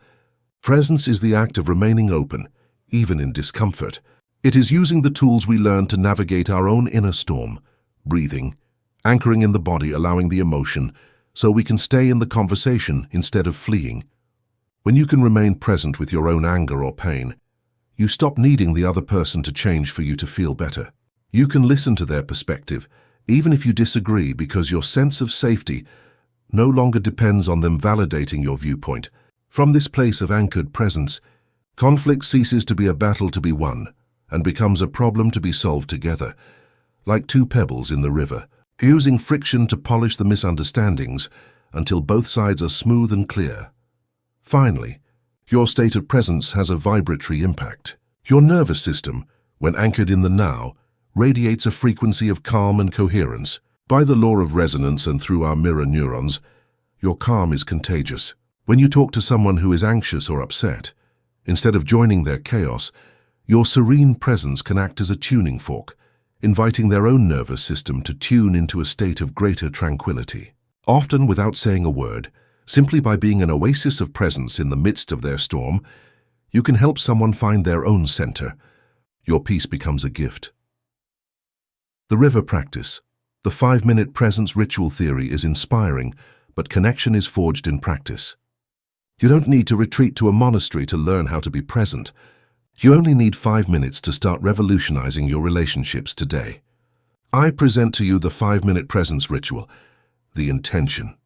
Presence is the act of remaining open, even in discomfort. It is using the tools we learn to navigate our own inner storm, breathing, anchoring in the body, allowing the emotion, so we can stay in the conversation instead of fleeing. When you can remain present with your own anger or pain, you stop needing the other person to change for you to feel better. You can listen to their perspective, even if you disagree, because your sense of safety no longer depends on them validating your viewpoint. From this place of anchored presence, conflict ceases to be a battle to be won and becomes a problem to be solved together, like two pebbles in the river, using friction to polish the misunderstandings until both sides are smooth and clear. Finally, your state of presence has a vibratory impact. Your nervous system, when anchored in the now, radiates a frequency of calm and coherence. By the law of resonance and through our mirror neurons, your calm is contagious. When you talk to someone who is anxious or upset, instead of joining their chaos, your serene presence can act as a tuning fork, inviting their own nervous system to tune into a state of greater tranquility. Often without saying a word, simply by being an oasis of presence in the midst of their storm, you can help someone find their own center. Your peace becomes a gift. The river practice. The 5-minute presence ritual theory is inspiring, but connection is forged in practice. You don't need to retreat to a monastery to learn how to be present. You only need 5 minutes to start revolutionizing your relationships today. I present to you the 5-minute presence ritual, the intention.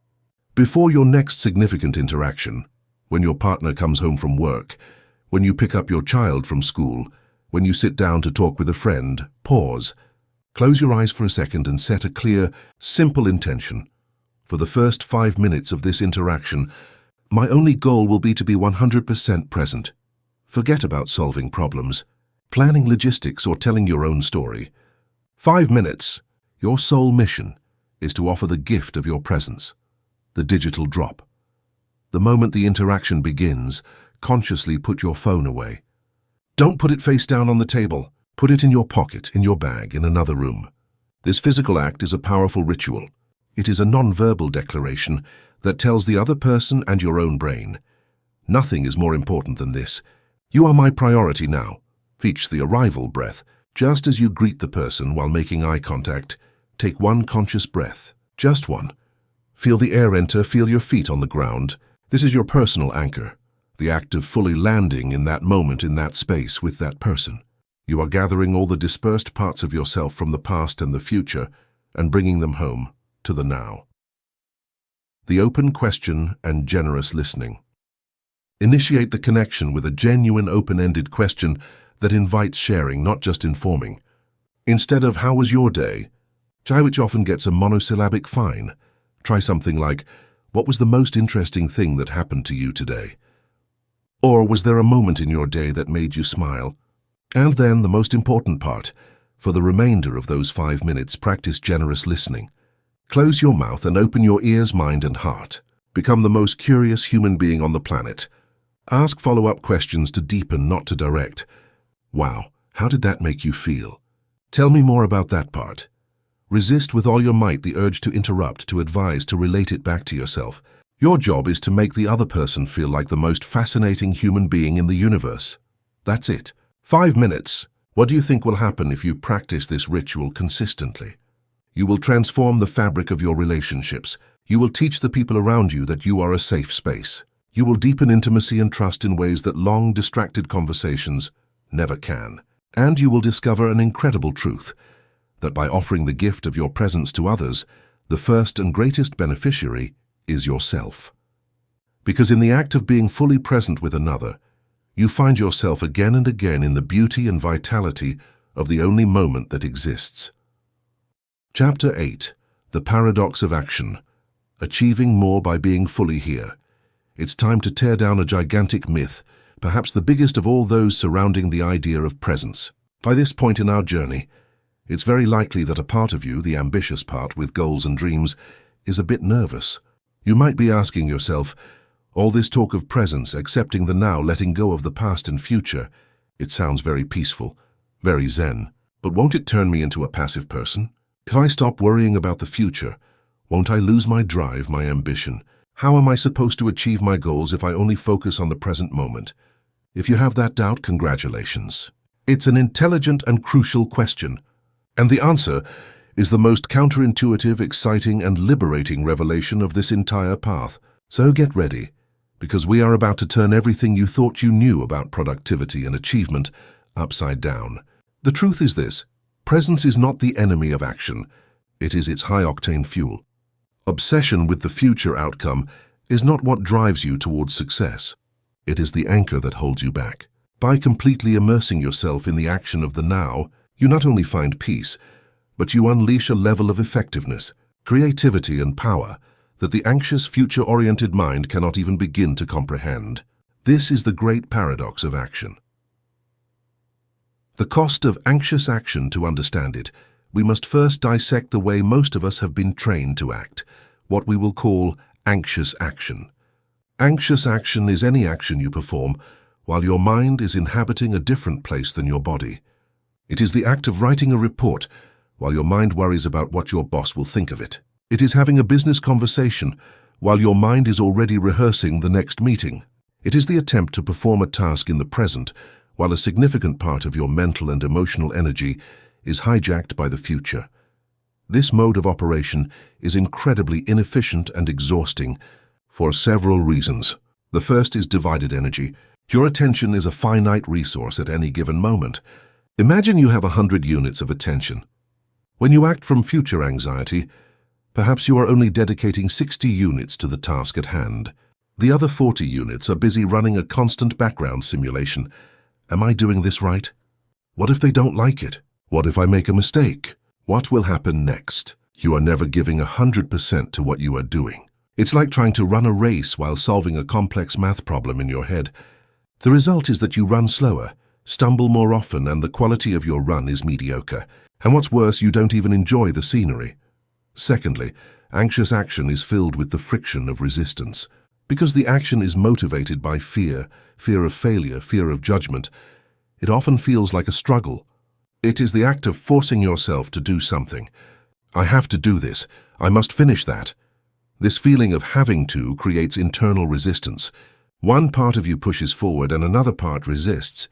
Before your next significant interaction, when your partner comes home from work, when you pick up your child from school, when you sit down to talk with a friend, pause. Close your eyes for a second and set a clear, simple intention. For the first 5 minutes of this interaction, my only goal will be to be 100% present. Forget about solving problems, planning logistics, or telling your own story. 5 minutes. Your sole mission is to offer the gift of your presence, the digital drop. The moment the interaction begins, consciously put your phone away. Don't put it face down on the table. Put it in your pocket, in your bag, in another room. This physical act is a powerful ritual. It is a non-verbal declaration that tells the other person and your own brain, nothing is more important than this. You are my priority now. Reach the arrival breath. Just as you greet the person while making eye contact, take one conscious breath. Just one. Feel the air enter, feel your feet on the ground. This is your personal anchor, the act of fully landing in that moment, in that space, with that person. You are gathering all the dispersed parts of yourself from the past and the future and bringing them home to the now. The open question and generous listening. Initiate the connection with a genuine open-ended question that invites sharing, not just informing. Instead of "How was your day?" which often gets a monosyllabic fine, try something like, "What was the most interesting thing that happened to you today?" Or, "Was there a moment in your day that made you smile?" And then the most important part, for the remainder of those 5 minutes, practice generous listening. Close your mouth and open your ears, mind, and heart. Become the most curious human being on the planet. Ask follow-up questions to deepen, not to direct. Wow, how did that make you feel? Tell me more about that part. Resist with all your might the urge to interrupt, to advise, to relate it back to yourself. Your job is to make the other person feel like the most fascinating human being in the universe. That's it. 5 minutes. What do you think will happen if you practice this ritual consistently? You will transform the fabric of your relationships. You will teach the people around you that you are a safe space. You will deepen intimacy and trust in ways that long, distracted conversations never can. And you will discover an incredible truth, that by offering the gift of your presence to others, the first and greatest beneficiary is yourself. Because in the act of being fully present with another, you find yourself again and again in the beauty and vitality of the only moment that exists. Chapter 8. The Paradox of Action. Achieving more by being fully here. It's time to tear down a gigantic myth, perhaps the biggest of all those surrounding the idea of presence. By this point in our journey, it's very likely that a part of you, the ambitious part with goals and dreams, is a bit nervous. You might be asking yourself, all this talk of presence, accepting the now, letting go of the past and future, it sounds very peaceful, very zen. But won't it turn me into a passive person? If I stop worrying about the future, won't I lose my drive, my ambition? How am I supposed to achieve my goals if I only focus on the present moment? If you have that doubt, congratulations. It's an intelligent and crucial question. And the answer is the most counterintuitive, exciting, and liberating revelation of this entire path. So get ready, because we are about to turn everything you thought you knew about productivity and achievement upside down. The truth is this: presence is not the enemy of action, it is its high-octane fuel. Obsession with the future outcome is not what drives you towards success. It is the anchor that holds you back. By completely immersing yourself in the action of the now, you not only find peace, but you unleash a level of effectiveness, creativity, and power that the anxious, future-oriented mind cannot even begin to comprehend. This is the great paradox of action. The cost of anxious action. To understand it, we must first dissect the way most of us have been trained to act, what we will call anxious action. Anxious action is any action you perform while your mind is inhabiting a different place than your body. It is the act of writing a report while your mind worries about what your boss will think of it. It is having a business conversation while your mind is already rehearsing the next meeting. It is the attempt to perform a task in the present while a significant part of your mental and emotional energy is hijacked by the future. This mode of operation is incredibly inefficient and exhausting for several reasons. The first is divided energy. Your attention is a finite resource at any given moment. Imagine you have 100 units of attention. When you act from future anxiety, perhaps you are only dedicating 60 units to the task at hand. The other 40 units are busy running a constant background simulation. Am I doing this right? What if they don't like it? What if I make a mistake? What will happen next? You are never giving 100% to what you are doing. It's like trying to run a race while solving a complex math problem in your head. The result is that you run slower, stumble more often, and the quality of your run is mediocre. And what's worse, you don't even enjoy the scenery. Secondly, anxious action is filled with the friction of resistance. Because the action is motivated by fear, fear of failure, fear of judgment, it often feels like a struggle. It is the act of forcing yourself to do something. I have to do this. I must finish that. This feeling of having to creates internal resistance. One part of you pushes forward and another part resists.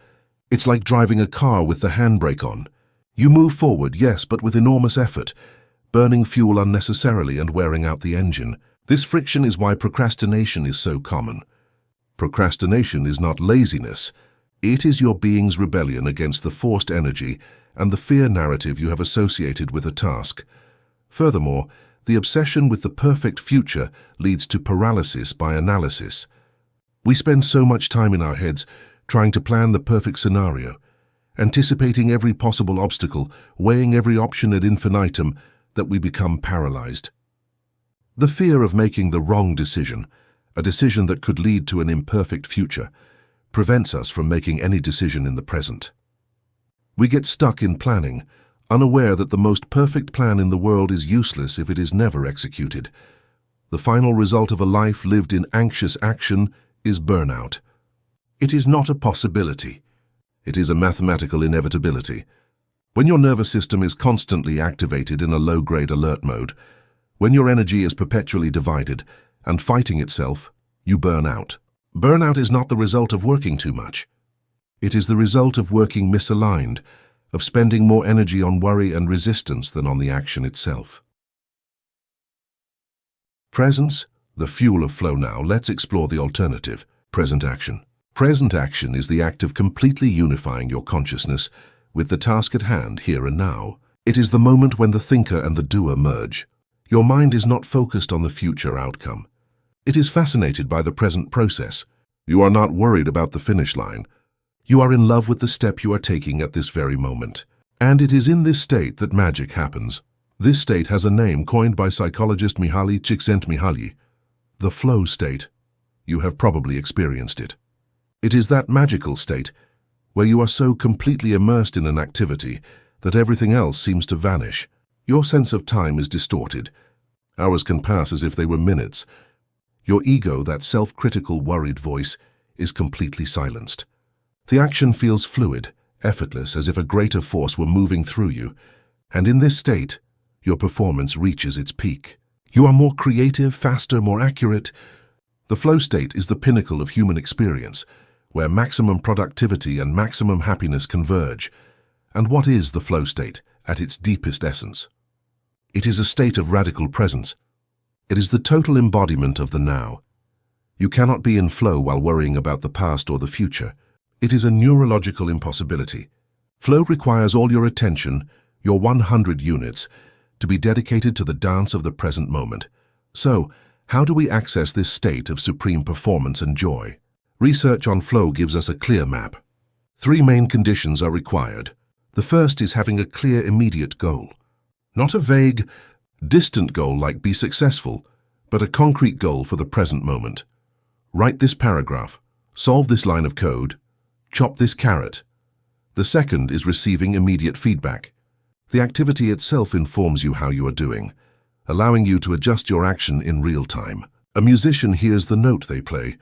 It's like driving a car with the handbrake on. You move forward, yes, but with enormous effort, burning fuel unnecessarily and wearing out the engine. This friction is why procrastination is so common. Procrastination is not laziness. It is your being's rebellion against the forced energy and the fear narrative you have associated with a task. Furthermore, the obsession with the perfect future leads to paralysis by analysis. We spend so much time in our heads trying to plan the perfect scenario, anticipating every possible obstacle, weighing every option ad infinitum, that we become paralyzed. The fear of making the wrong decision, a decision that could lead to an imperfect future, prevents us from making any decision in the present. We get stuck in planning, unaware that the most perfect plan in the world is useless if it is never executed. The final result of a life lived in anxious action is burnout. It is not a possibility. It is a mathematical inevitability. When your nervous system is constantly activated in a low-grade alert mode, when your energy is perpetually divided and fighting itself, you burn out. Burnout is not the result of working too much. It is the result of working misaligned, of spending more energy on worry and resistance than on the action itself. Presence, the fuel of flow. Now, let's explore the alternative, present action. Present action is the act of completely unifying your consciousness with the task at hand, here and now. It is the moment when the thinker and the doer merge. Your mind is not focused on the future outcome. It is fascinated by the present process. You are not worried about the finish line. You are in love with the step you are taking at this very moment. And it is in this state that magic happens. This state has a name coined by psychologist Mihaly Csikszentmihalyi, the flow state. You have probably experienced it. It is that magical state where you are so completely immersed in an activity that everything else seems to vanish. Your sense of time is distorted. Hours can pass as if they were minutes. Your ego, that self-critical, worried voice, is completely silenced. The action feels fluid, effortless, as if a greater force were moving through you. And in this state, your performance reaches its peak. You are more creative, faster, more accurate. The flow state is the pinnacle of human experience, where maximum productivity and maximum happiness converge. And what is the flow state at its deepest essence? It is a state of radical presence. It is the total embodiment of the now. You cannot be in flow while worrying about the past or the future. It is a neurological impossibility. Flow requires all your attention, your 100 units, to be dedicated to the dance of the present moment. So, how do we access this state of supreme performance and joy? Research on flow gives us a clear map. 3 main conditions are required. The first is having a clear, immediate goal. Not a vague, distant goal like be successful, but a concrete goal for the present moment. Write this paragraph, solve this line of code, chop this carrot. The second is receiving immediate feedback. The activity itself informs you how you are doing, allowing you to adjust your action in real time. A musician hears the note they play.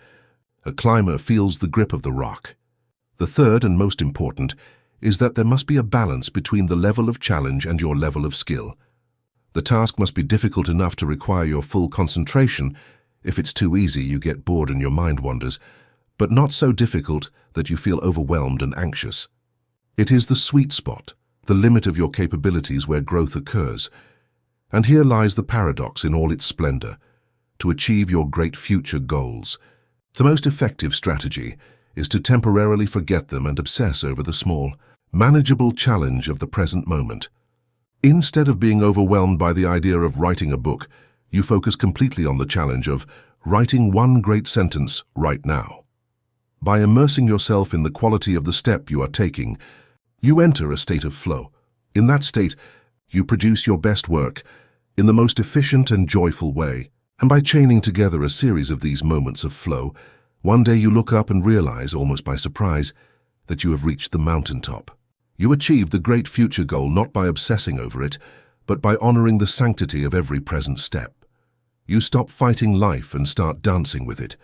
A climber feels the grip of the rock. The third and most important is that there must be a balance between the level of challenge and your level of skill. The task must be difficult enough to require your full concentration. If it's too easy, you get bored and your mind wanders, but not so difficult that you feel overwhelmed and anxious. It is the sweet spot, the limit of your capabilities where growth occurs. And here lies the paradox in all its splendor. To achieve your great future goals, the most effective strategy is to temporarily forget them and obsess over the small, manageable challenge of the present moment. Instead of being overwhelmed by the idea of writing a book, you focus completely on the challenge of writing one great sentence right now. By immersing yourself in the quality of the step you are taking, you enter a state of flow. In that state, you produce your best work in the most efficient and joyful way. And by chaining together a series of these moments of flow, one day you look up and realize, almost by surprise, that you have reached the mountaintop. You achieve the great future goal not by obsessing over it, but by honoring the sanctity of every present step. You stop fighting life and start dancing with it.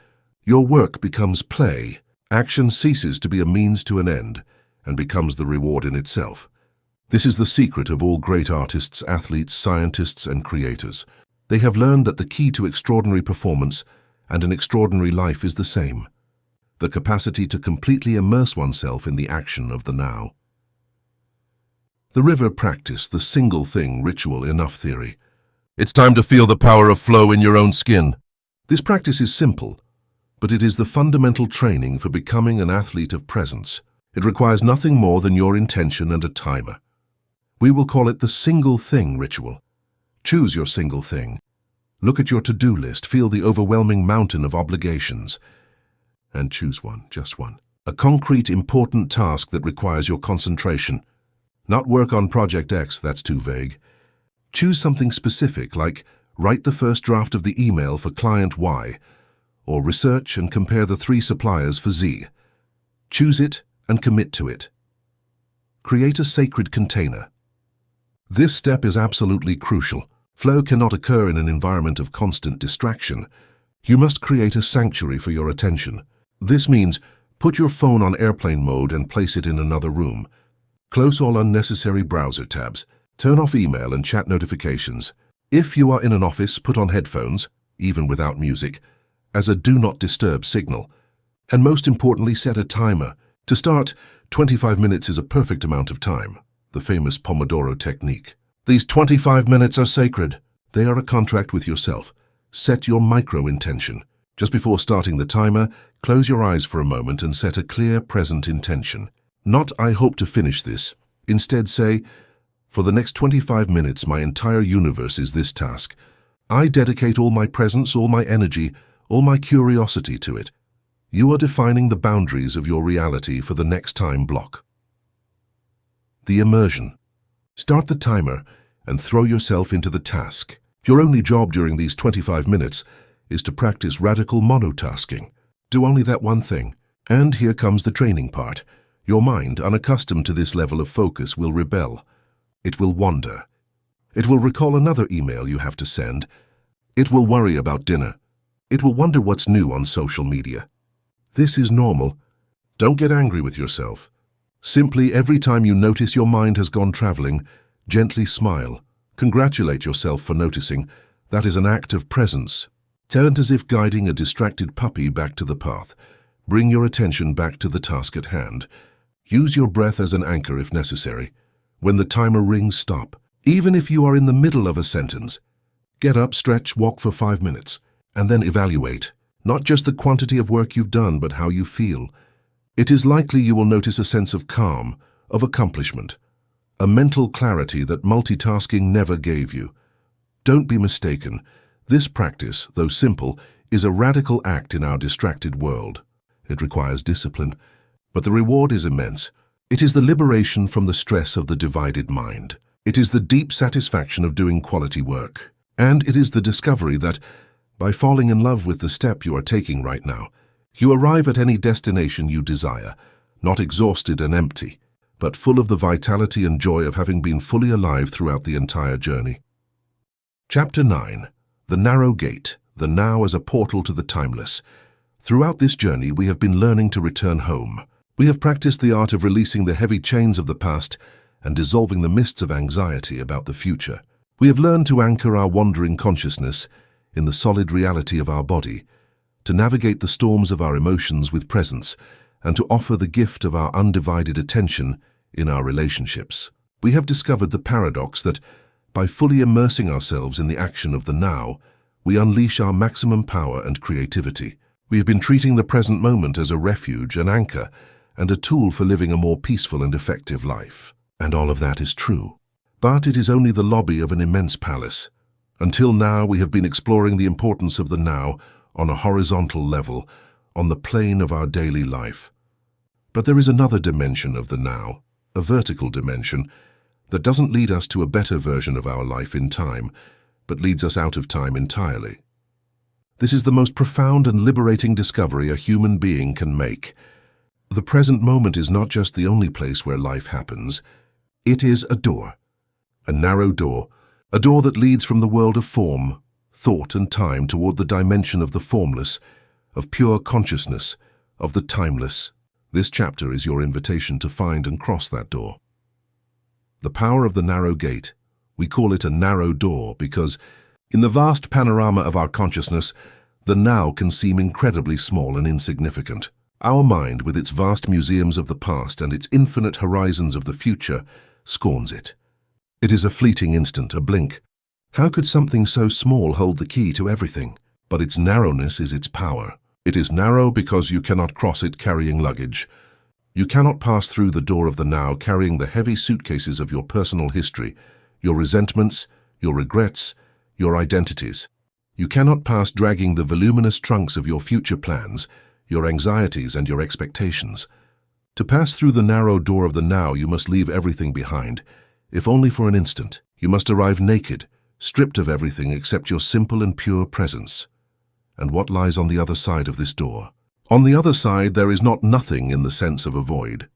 Your work becomes play. Action ceases to be a means to an end and becomes the reward in itself. This is the secret of all great artists, athletes, scientists, and creators. They have learned that the key to extraordinary performance and an extraordinary life is the same: the capacity to completely immerse oneself in the action of the now. The river practice, the single thing ritual enough theory. It's time to feel the power of flow in your own skin. This practice is simple, but it is the fundamental training for becoming an athlete of presence. It requires nothing more than your intention and a timer. We will call it the single thing ritual. Choose your single thing. Look at your to-do list, feel the overwhelming mountain of obligations, and choose one, just one. A concrete, important task that requires your concentration. Not work on Project X, that's too vague. Choose something specific, like write the first draft of the email for client Y, or research and compare the 3 suppliers for Z. Choose it and commit to it. create a sacred container. This step is absolutely crucial. Flow cannot occur in an environment of constant distraction. You must create a sanctuary for your attention. This means put your phone on airplane mode and place it in another room. Close all unnecessary browser tabs. Turn off email and chat notifications. If you are in an office, put on headphones, even without music, as a do not disturb signal. And most importantly, set a timer. To start, 25 minutes is a perfect amount of time, the famous Pomodoro technique. These 25 minutes are sacred. They are a contract with yourself. Set your micro-intention. Just before starting the timer, close your eyes for a moment and set a clear, present intention. Not, "I hope to finish this." Instead say, "For the next 25 minutes, my entire universe is this task. I dedicate all my presence, all my energy, all my curiosity to it." You are defining the boundaries of your reality for the next time block. The immersion. Start the timer and throw yourself into the task. Your only job during these 25 minutes is to practice radical monotasking. Do only that one thing. And here comes the training part. Your mind, unaccustomed to this level of focus, will rebel. It will wander. It will recall another email you have to send. It will worry about dinner. It will wonder what's new on social media. This is normal. Don't get angry with yourself. Simply, every time you notice your mind has gone traveling, gently smile. Congratulate yourself for noticing. That is an act of presence. Turn as if guiding a distracted puppy back to the path. Bring your attention back to the task at hand. Use your breath as an anchor if necessary. When the timer rings, stop. Even if you are in the middle of a sentence. Get up, stretch, walk for 5 minutes, and then evaluate. Not just the quantity of work you've done, but how you feel. It is likely you will notice a sense of calm, of accomplishment, a mental clarity that multitasking never gave you. Don't be mistaken. This practice, though simple, is a radical act in our distracted world. It requires discipline, but the reward is immense. It is the liberation from the stress of the divided mind. It is the deep satisfaction of doing quality work. And it is the discovery that, by falling in love with the step you are taking right now, you arrive at any destination you desire, not exhausted and empty, but full of the vitality and joy of having been fully alive throughout the entire journey. Chapter 9. The Narrow Gate, the Now as a Portal to the Timeless. Throughout this journey, we have been learning to return home. We have practiced the art of releasing the heavy chains of the past and dissolving the mists of anxiety about the future. We have learned to anchor our wandering consciousness in the solid reality of our body, to navigate the storms of our emotions with presence, and to offer the gift of our undivided attention in our relationships. We have discovered the paradox that, by fully immersing ourselves in the action of the now, we unleash our maximum power and creativity. We have been treating the present moment as a refuge, an anchor, and a tool for living a more peaceful and effective life. And all of that is true. But it is only the lobby of an immense palace. Until now, we have been exploring the importance of the now on a horizontal level, on the plane of our daily life. But there is another dimension of the now, a vertical dimension, that doesn't lead us to a better version of our life in time, but leads us out of time entirely. This is the most profound and liberating discovery a human being can make. The present moment is not just the only place where life happens. It is a door, a narrow door, a door that leads from the world of form, thought and time toward the dimension of the formless, of pure consciousness, of the timeless. This chapter is your invitation to find and cross that door. The power of the narrow gate. We call it a narrow door because, in the vast panorama of our consciousness, the now can seem incredibly small and insignificant. Our mind, with its vast museums of the past and its infinite horizons of the future, scorns it. It is a fleeting instant, a blink. How could something so small hold the key to everything? But its narrowness is its power. It is narrow because you cannot cross it carrying luggage. You cannot pass through the door of the now carrying the heavy suitcases of your personal history, your resentments, your regrets, your identities. You cannot pass dragging the voluminous trunks of your future plans, your anxieties and your expectations. To pass through the narrow door of the now, you must leave everything behind, if only for an instant. You must arrive naked, stripped of everything except your simple and pure presence. And what lies on the other side of this door? On the other side, there is not nothing in the sense of a void.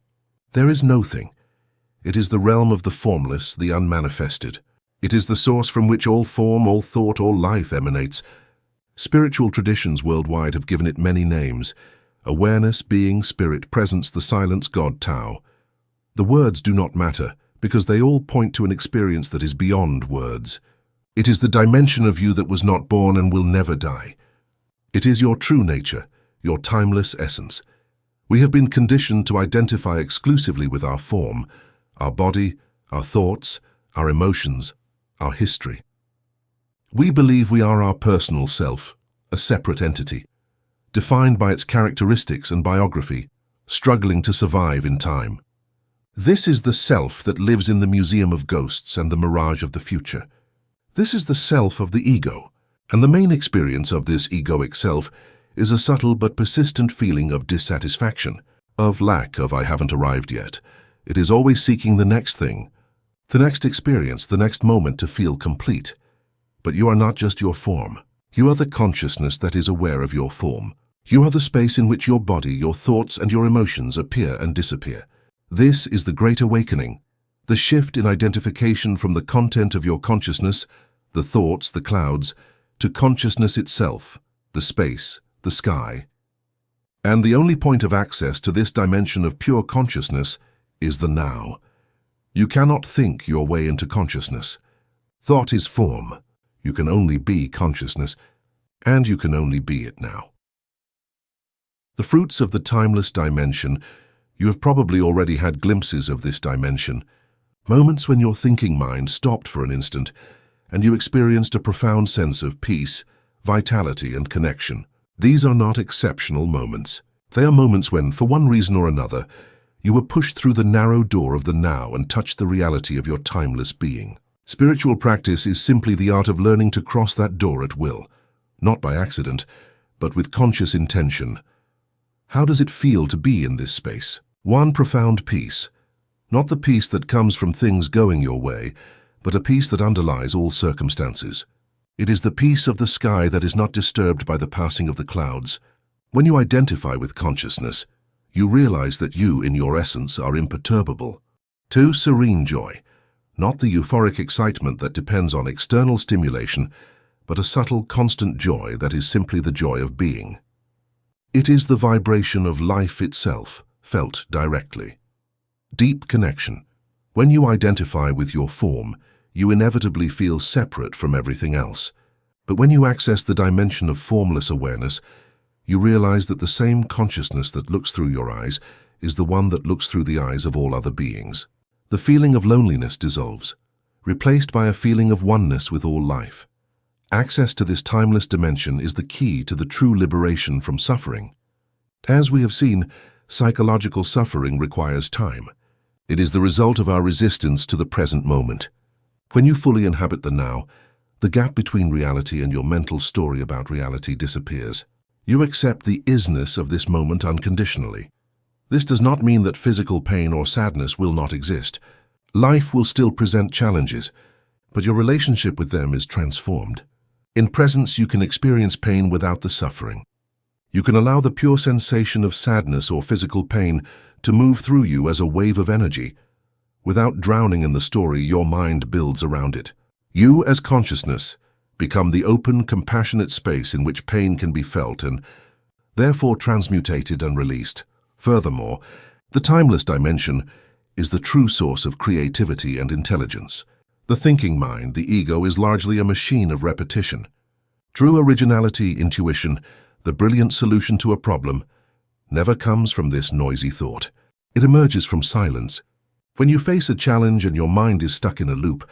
There is no thing. It is the realm of the formless, the unmanifested. It is the source from which all form, all thought, all life emanates. Spiritual traditions worldwide have given it many names: awareness, being, spirit, presence, the silence, God, Tao. The words do not matter, because they all point to an experience that is beyond words. It is the dimension of you that was not born and will never die. It is your true nature, your timeless essence. We have been conditioned to identify exclusively with our form, our body, our thoughts, our emotions, our history. We believe we are our personal self, a separate entity, defined by its characteristics and biography, struggling to survive in time. This is the self that lives in the museum of ghosts and the mirage of the future. This is the self of the ego, and the main experience of this egoic self is a subtle but persistent feeling of dissatisfaction, of lack of I haven't arrived yet. It is always seeking the next thing, the next experience, the next moment to feel complete. But you are not just your form. You are the consciousness that is aware of your form. You are the space in which your body, your thoughts, and your emotions appear and disappear. This is the Great Awakening, the shift in identification from the content of your consciousness, the thoughts, the clouds, to consciousness itself, the space, the sky. And the only point of access to this dimension of pure consciousness is the now. You cannot think your way into consciousness. Thought is form. You can only be consciousness, and you can only be it now. The fruits of the timeless dimension. You have probably already had glimpses of this dimension, moments when your thinking mind stopped for an instant and you experienced a profound sense of peace, vitality, and connection. These are not exceptional moments. They are moments when, for one reason or another, you were pushed through the narrow door of the now and touched the reality of your timeless being. Spiritual practice is simply the art of learning to cross that door at will, not by accident, but with conscious intention. How does it feel to be in this space? One profound peace, not the peace that comes from things going your way, but a peace that underlies all circumstances. It is the peace of the sky that is not disturbed by the passing of the clouds. When you identify with consciousness, you realize that you, in your essence, are imperturbable. To serene joy, not the euphoric excitement that depends on external stimulation, but a subtle, constant joy that is simply the joy of being. It is the vibration of life itself, felt directly. Deep connection. When you identify with your form, you inevitably feel separate from everything else. But when you access the dimension of formless awareness, you realize that the same consciousness that looks through your eyes is the one that looks through the eyes of all other beings. The feeling of loneliness dissolves, replaced by a feeling of oneness with all life. Access to this timeless dimension is the key to the true liberation from suffering. As we have seen, psychological suffering requires time. It is the result of our resistance to the present moment. When you fully inhabit the now, the gap between reality and your mental story about reality disappears. You accept the isness of this moment unconditionally. This does not mean that physical pain or sadness will not exist. Life will still present challenges, but your relationship with them is transformed. In presence, you can experience pain without the suffering. You can allow the pure sensation of sadness or physical pain to move through you as a wave of energy. Without drowning in the story, your mind builds around it. You, as consciousness, become the open, compassionate space in which pain can be felt and, therefore, transmutated and released. Furthermore, the timeless dimension is the true source of creativity and intelligence. The thinking mind, the ego, is largely a machine of repetition. True originality, intuition, the brilliant solution to a problem, never comes from this noisy thought. It emerges from silence. When you face a challenge and your mind is stuck in a loop,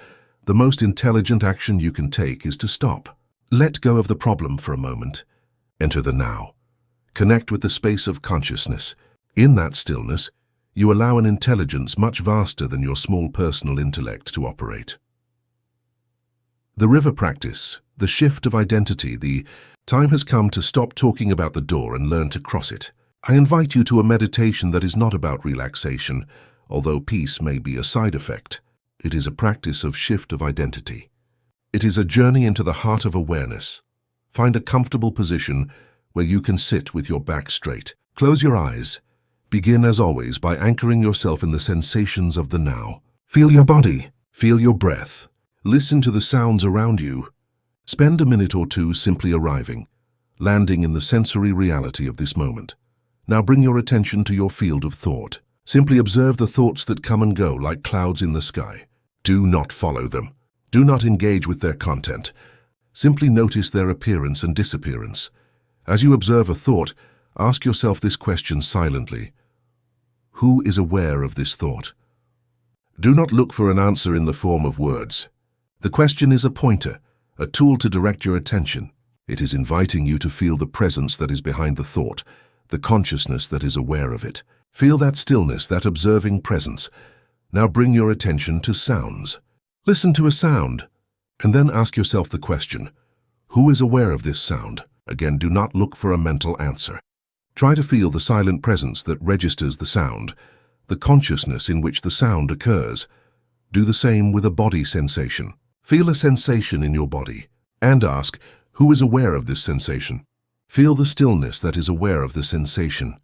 the most intelligent action you can take is to stop. Let go of the problem for a moment. Enter the now. Connect with the space of consciousness. In that stillness, you allow an intelligence much vaster than your small personal intellect to operate. The river practice, the shift of identity, the time has come to stop talking about the door and learn to cross it. I invite you to a meditation that is not about relaxation, although peace may be a side effect. It is a practice of shift of identity. It is a journey into the heart of awareness. Find a comfortable position where you can sit with your back straight. Close your eyes Begin, as always, by anchoring yourself in the sensations of the now. Feel your body, feel your breath, listen to the sounds around you. Spend a minute or two simply arriving, landing in the sensory reality of this moment. Now bring your attention to your field of thought. Simply observe the thoughts that come and go like clouds in the sky. Do not follow them. Do not engage with their content. Simply notice their appearance and disappearance. As you observe a thought, ask yourself this question silently. Who is aware of this thought? Do not look for an answer in the form of words. The question is a pointer, a tool to direct your attention. It is inviting you to feel the presence that is behind the thought, the consciousness that is aware of it. Feel that stillness, that observing presence. Now bring your attention to sounds. Listen to a sound, and then ask yourself the question, who is aware of this sound? Again, do not look for a mental answer. Try to feel the silent presence that registers the sound, the consciousness in which the sound occurs. Do the same with a body sensation. Feel a sensation in your body, and ask, who is aware of this sensation? Feel the stillness that is aware of the sensation.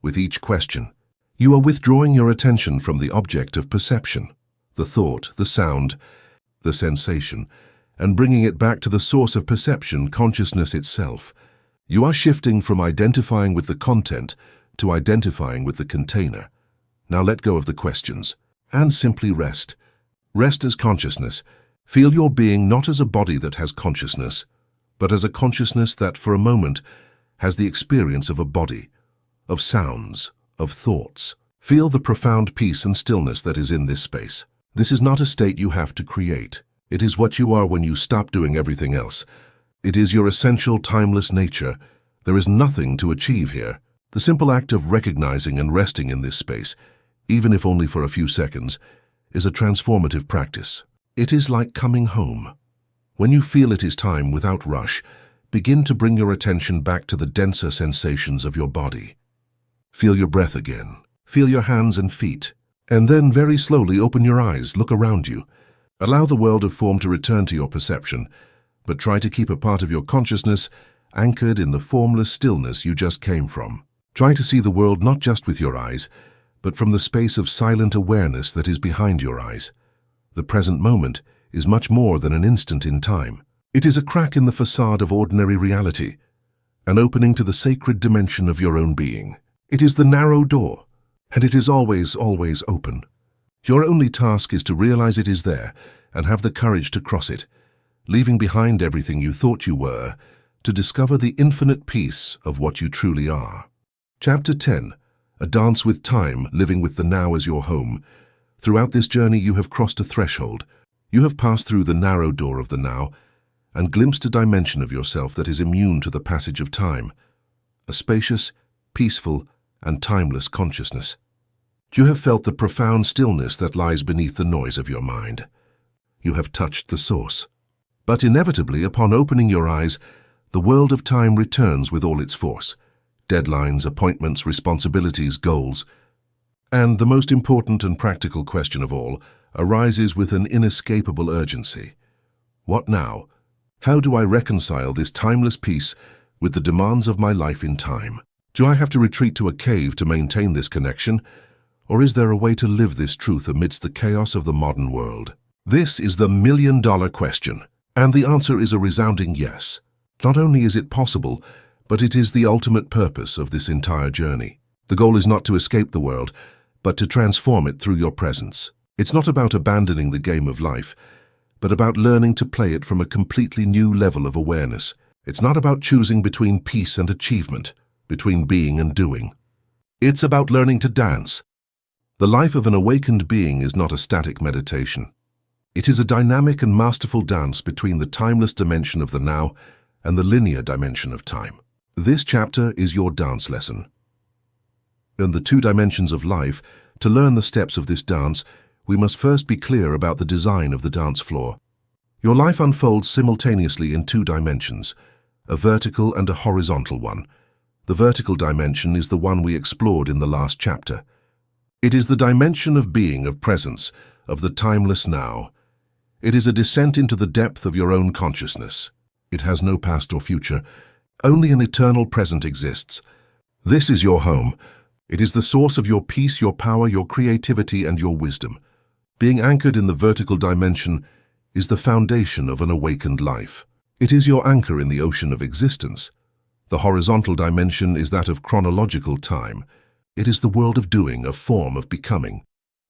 With each question, you are withdrawing your attention from the object of perception, the thought, the sound, the sensation, and bringing it back to the source of perception, consciousness itself. You are shifting from identifying with the content to identifying with the container. Now let go of the questions and simply rest. Rest as consciousness. Feel your being not as a body that has consciousness, but as a consciousness that for a moment has the experience of a body, of sounds, of thoughts. Feel the profound peace and stillness that is in this space. This is not a state you have to create. It is what you are when you stop doing everything else. It is your essential, timeless nature. There is nothing to achieve here. The simple act of recognizing and resting in this space, even if only for a few seconds, is a transformative practice. It is like coming home. When you feel it is time, without rush, begin to bring your attention back to the denser sensations of your body. Feel your breath again. Feel your hands and feet. And then very slowly open your eyes, look around you. Allow the world of form to return to your perception, but try to keep a part of your consciousness anchored in the formless stillness you just came from. Try to see the world not just with your eyes, but from the space of silent awareness that is behind your eyes. The present moment is much more than an instant in time. It is a crack in the facade of ordinary reality, an opening to the sacred dimension of your own being. It is the narrow door, and it is always, always open. Your only task is to realize it is there and have the courage to cross it, leaving behind everything you thought you were, to discover the infinite peace of what you truly are. Chapter 10. A Dance with Time, Living with the Now as Your Home. Throughout this journey you have crossed a threshold. You have passed through the narrow door of the now and glimpsed a dimension of yourself that is immune to the passage of time, a spacious, peaceful, and timeless consciousness. You have felt the profound stillness that lies beneath the noise of your mind. You have touched the source. But inevitably, upon opening your eyes, the world of time returns with all its force. Deadlines, appointments, responsibilities, goals. And the most important and practical question of all arises with an inescapable urgency. What now? How do I reconcile this timeless peace with the demands of my life in time? Do I have to retreat to a cave to maintain this connection? Or is there a way to live this truth amidst the chaos of the modern world? This is the million-dollar question, and the answer is a resounding yes. Not only is it possible, but it is the ultimate purpose of this entire journey. The goal is not to escape the world, but to transform it through your presence. It's not about abandoning the game of life, but about learning to play it from a completely new level of awareness. It's not about choosing between peace and achievement, between being and doing. It's about learning to dance. The life of an awakened being is not a static meditation. It is a dynamic and masterful dance between the timeless dimension of the now and the linear dimension of time. This chapter is your dance lesson. In the two dimensions of life, to learn the steps of this dance, we must first be clear about the design of the dance floor. Your life unfolds simultaneously in two dimensions, a vertical and a horizontal one. The vertical dimension is the one we explored in the last chapter. It is the dimension of being, of presence, of the timeless now. It is a descent into the depth of your own consciousness. It has no past or future. Only an eternal present exists. This is your home. It is the source of your peace, your power, your creativity, and your wisdom. Being anchored in the vertical dimension is the foundation of an awakened life. It is your anchor in the ocean of existence. The horizontal dimension is that of chronological time. It is the world of doing, a form of becoming.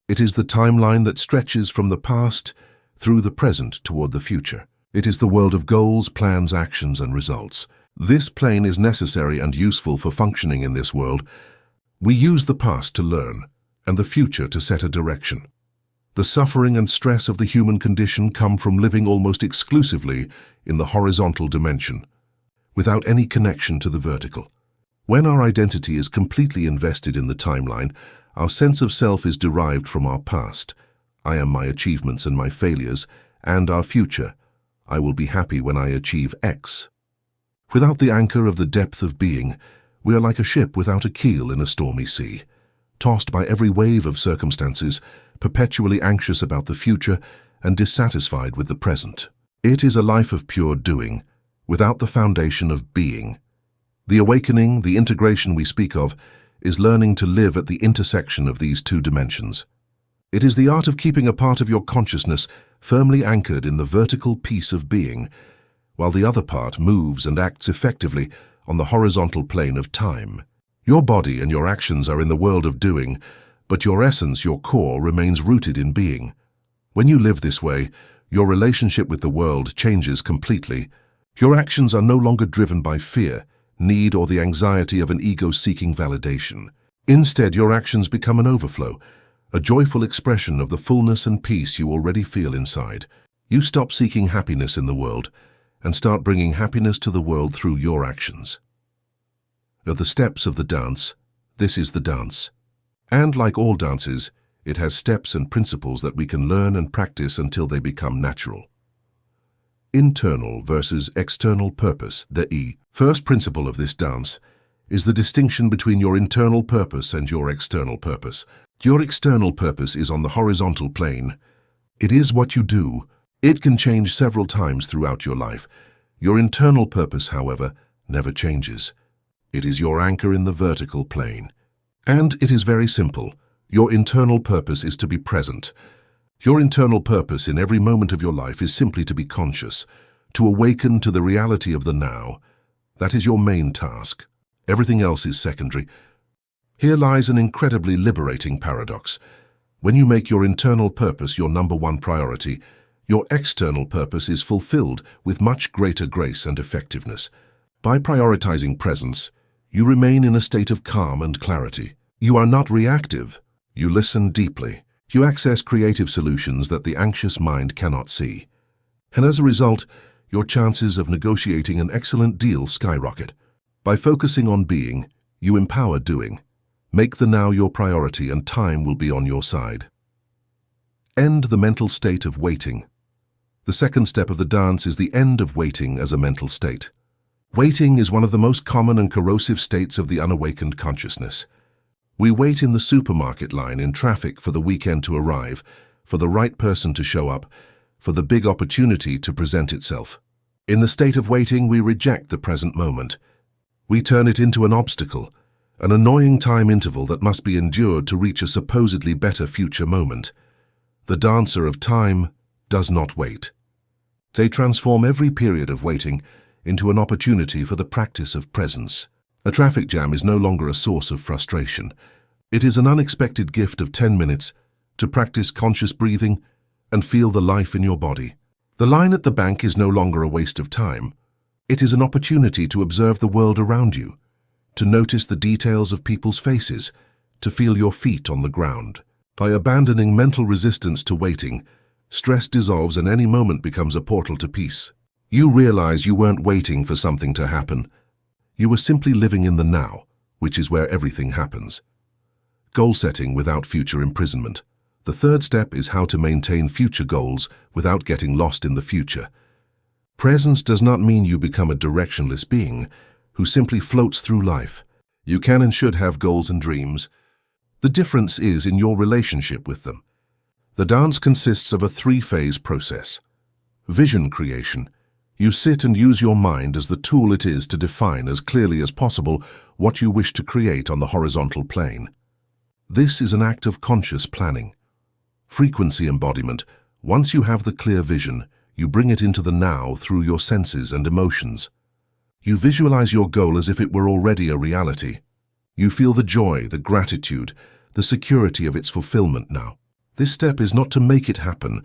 It is the timeline that stretches from the past through the present toward the future. It is the world of goals, plans, actions, and results. This plane is necessary and useful for functioning in this world. We use the past to learn, and the future to set a direction. The suffering and stress of the human condition come from living almost exclusively in the horizontal dimension, without any connection to the vertical. When our identity is completely invested in the timeline, our sense of self is derived from our past. I am my achievements and my failures, and our future. I will be happy when I achieve X. Without the anchor of the depth of being, we are like a ship without a keel in a stormy sea, tossed by every wave of circumstances, perpetually anxious about the future and dissatisfied with the present. It is a life of pure doing, without the foundation of being. The awakening, the integration we speak of, is learning to live at the intersection of these two dimensions. It is the art of keeping a part of your consciousness firmly anchored in the vertical piece of being, while the other part moves and acts effectively on the horizontal plane of time. Your body and your actions are in the world of doing, but your essence, your core, remains rooted in being. When you live this way, your relationship with the world changes completely. Your actions are no longer driven by fear, need, or the anxiety of an ego seeking validation. Instead, your actions become an overflow, a joyful expression of the fullness and peace you already feel inside. You stop seeking happiness in the world and start bringing happiness to the world through your actions. At the steps of the dance, this is the dance. And like all dances, it has steps and principles that we can learn and practice until they become natural. Internal versus external purpose, the first principle of this dance is the distinction between your internal purpose and your external purpose. Your external purpose is on the horizontal plane. It is what you do. It can change several times throughout your life. Your internal purpose, however, never changes. It is your anchor in the vertical plane. And it is very simple. Your internal purpose is to be present. Your internal purpose in every moment of your life is simply to be conscious, to awaken to the reality of the now. That is your main task. Everything else is secondary. Here lies an incredibly liberating paradox. When you make your internal purpose your number one priority, your external purpose is fulfilled with much greater grace and effectiveness. By prioritizing presence, you remain in a state of calm and clarity. You are not reactive. You listen deeply. You access creative solutions that the anxious mind cannot see. And as a result, your chances of negotiating an excellent deal skyrocket. By focusing on being, you empower doing. Make the now your priority and time will be on your side. End the mental state of waiting. The second step of the dance is the end of waiting as a mental state. Waiting is one of the most common and corrosive states of the unawakened consciousness. We wait in the supermarket line in traffic for the weekend to arrive, for the right person to show up, for the big opportunity to present itself. In the state of waiting, we reject the present moment. We turn it into an obstacle, an annoying time interval that must be endured to reach a supposedly better future moment. The dancer of time does not wait. They transform every period of waiting into an opportunity for the practice of presence. A traffic jam is no longer a source of frustration. It is an unexpected gift of 10 minutes to practice conscious breathing and feel the life in your body. The line at the bank is no longer a waste of time. It is an opportunity to observe the world around you, to notice the details of people's faces, to feel your feet on the ground. By abandoning mental resistance to waiting, stress dissolves and any moment becomes a portal to peace. You realize you weren't waiting for something to happen. You were simply living in the now, which is where everything happens. Goal setting without future imprisonment. The third step is how to maintain future goals without getting lost in the future. Presence does not mean you become a directionless being who simply floats through life. You can and should have goals and dreams. The difference is in your relationship with them. The dance consists of a three-phase process. Vision creation. You sit and use your mind as the tool it is to define as clearly as possible what you wish to create on the horizontal plane. This is an act of conscious planning. Frequency embodiment. Once you have the clear vision, you bring it into the now through your senses and emotions. You visualize your goal as if it were already a reality. You feel the joy, the gratitude, the security of its fulfillment now. This step is not to make it happen,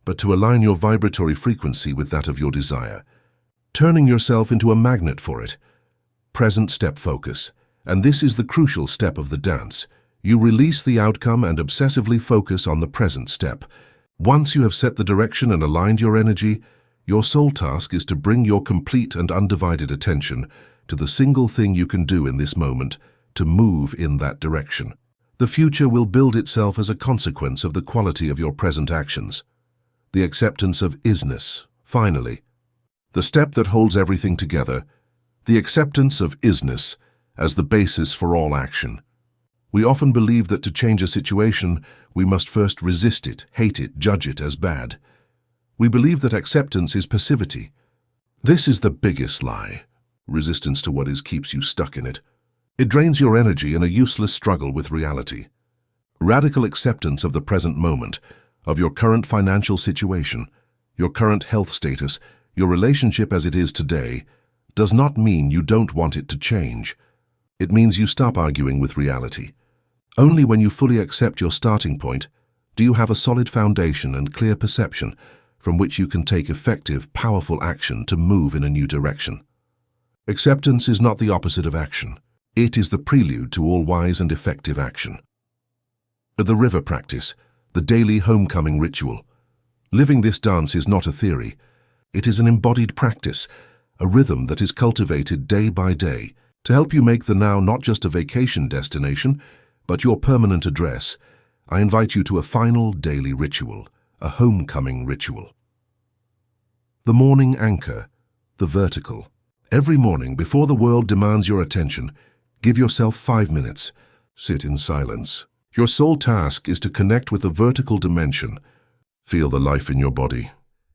but to align your vibratory frequency with that of your desire, turning yourself into a magnet for it. Present step focus. And this is the crucial step of the dance. You release the outcome and obsessively focus on the present step. Once you have set the direction and aligned your energy, your sole task is to bring your complete and undivided attention to the single thing you can do in this moment to move in that direction. The future will build itself as a consequence of the quality of your present actions. The acceptance of isness, finally. The step that holds everything together, the acceptance of isness as the basis for all action. We often believe that to change a situation, we must first resist it, hate it, judge it as bad. We believe that acceptance is passivity. This is the biggest lie. Resistance to what is keeps you stuck in it. It drains your energy in a useless struggle with reality. Radical acceptance of the present moment, of your current financial situation, your current health status, your relationship as it is today, does not mean you don't want it to change. It means you stop arguing with reality. Only when you fully accept your starting point do you have a solid foundation and clear perception from which you can take effective, powerful action to move in a new direction. Acceptance is not the opposite of action. It is the prelude to all wise and effective action. The river practice, the daily homecoming ritual. Living this dance is not a theory. It is an embodied practice, a rhythm that is cultivated day by day to help you make the now not just a vacation destination, but your permanent address. I invite you to a final daily ritual, a homecoming ritual. The morning anchor, the vertical. Every morning, before the world demands your attention, give yourself 5 minutes. Sit in silence. Your sole task is to connect with the vertical dimension. Feel the life in your body.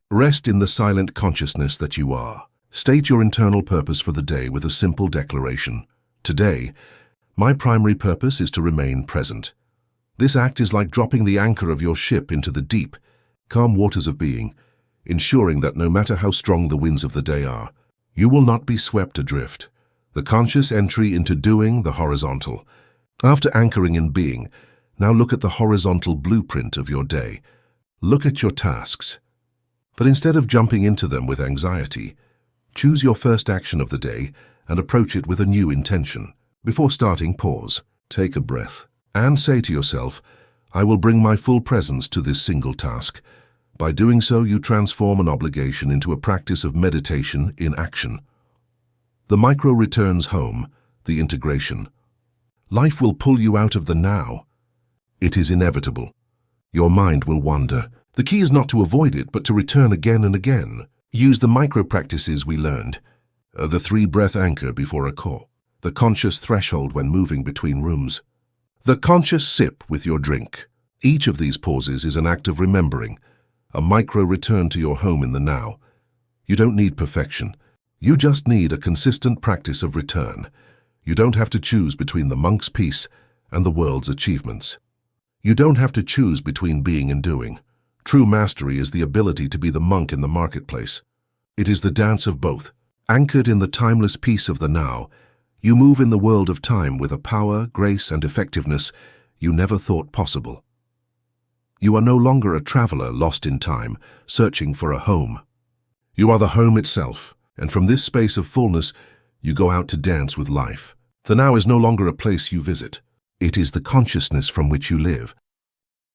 Rest in the silent consciousness that you are. State your internal purpose for the day with a simple declaration. Today, my primary purpose is to remain present. This act is like dropping the anchor of your ship into the deep, calm waters of being, ensuring that no matter how strong the winds of the day are, you will not be swept adrift. The conscious entry into doing, the horizontal. After anchoring in being, now look at the horizontal blueprint of your day. Look at your tasks. But instead of jumping into them with anxiety, choose your first action of the day and approach it with a new intention. Before starting, pause, take a breath, and say to yourself, I will bring my full presence to this single task. By doing so, you transform an obligation into a practice of meditation in action. The micro returns home, the integration. Life will pull you out of the now. It is inevitable. Your mind will wander. The key is not to avoid it, but to return again and again. Use the micro practices we learned. The 3-breath anchor before a call. The conscious threshold when moving between rooms. The conscious sip with your drink. Each of these pauses is an act of remembering, a micro return to your home in the now. You don't need perfection. You just need a consistent practice of return. You don't have to choose between the monk's peace and the world's achievements. You don't have to choose between being and doing. True mastery is the ability to be the monk in the marketplace. It is the dance of both. Anchored in the timeless peace of the now, you move in the world of time with a power, grace, and effectiveness you never thought possible. You are no longer a traveler lost in time, searching for a home. You are the home itself, and from this space of fullness, you go out to dance with life. The now is no longer a place you visit. It is the consciousness from which you live.